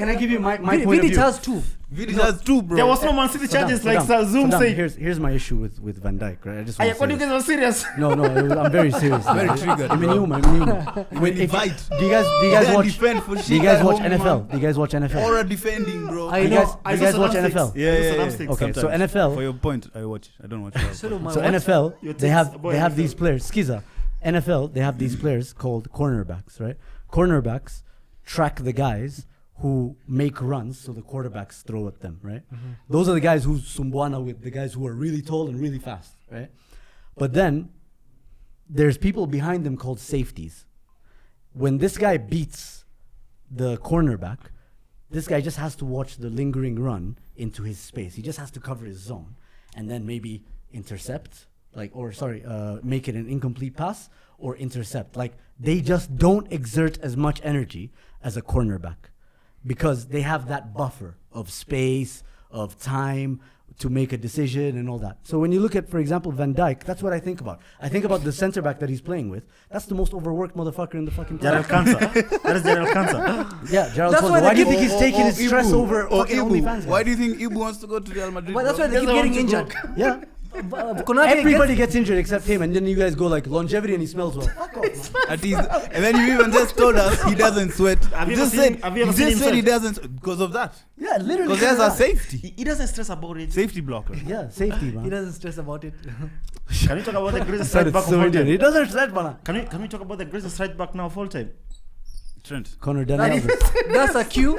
I give you my point of Vidic view? has 2. Vidic has 2, bro. There was no Man City charges like Zoom Saddam, said. here's my issue with Van Dijk, right? I just Are want you to say guys are serious? no, I'm very serious. Very triggered, bro. Wait, if, Invite. do you guys They watch? defend for Do shit you guys at watch home, NFL? man. Do you guys watch NFL? Or a defending, bro. I Do you know. guys, do you guys watch NFL? Okay, so Sometimes. NFL. For your point, I watch. I don't watch. So do my So what? NFL, Your they takes have about they have NFL. these players. Skiza, NFL, they have these players called cornerbacks, right? Cornerbacks track the guys who make runs, so the quarterbacks throw at them, right? Those are the guys who sumbuana with the guys who are really tall and really fast, right? But then there's people behind them called safeties. When this guy beats the cornerback, this guy just has to watch the lingering run into his space. He just has to cover his zone and then maybe intercept, make it an incomplete pass or intercept. Like, they just don't exert as much energy as a cornerback because they have that buffer of space, of time, to make a decision and all that. So when you look at, for example, Van Dijk, that's what I think about. I think about the center back that he's playing with. That's the most overworked motherfucker in the fucking team. Gerald Cancer. That is Gerald Cancer. Yeah, Gerald That's Konsa. why Why do you they think keep- he's taking his stress over fucking Ibu. OnlyFans? Why do you think Ibu wants to go to Real Madrid? Well, that's why bro? they keep getting injured. Yeah. Konate Everybody gets injured except him, and then you guys go like longevity and he smells well. Fuck off, man. At least, and then you even just told us he doesn't sweat. Have you just ever seen- said, have you ever you seen just him said he sweat? doesn't because of that. Yeah, literally. Because there's a safety. He doesn't stress about it. Safety blocker. Yeah, safety, He man. doesn't stress about it. Can we talk about the greatest Said right it's back of so all Indian. time? He doesn't sweat, man. Can we talk about the greatest right back now of all time? Trent. Connor That Daniels. is- That's a cue.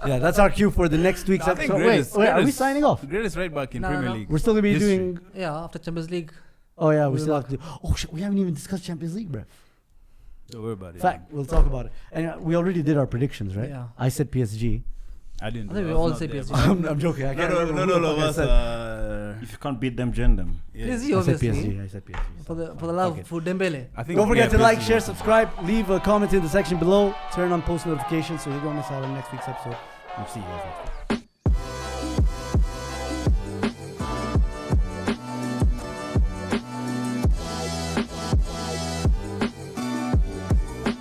Yeah, that's our cue for the next week's I think episode. greatest- Wait, are we greatest- signing off? Greatest right back in No, Premier no. League. We're still gonna be History. doing. Yeah, after Champions League. Oh yeah, we We'll still back. have to. Oh shit, we haven't even discussed Champions League, bro. Don't worry about it. Fact, we'll talk about it. And we already did our predictions, right? Yeah. I said PSG. I didn't. I think do we it. I was all not say there, PSG. but- I'm joking. I can't No, remember no, who no, the no. fuck I said. If you can't beat them, join them. Yeah. PSG, I said obviously. PSG. I said PSG. For the Fuck love it. for Dembele. I think Don't forget yeah, to like, PSG share, was- subscribe, leave a comment in the section below, turn on post notifications so you don't miss out on next week's episode. We'll see you guys next week.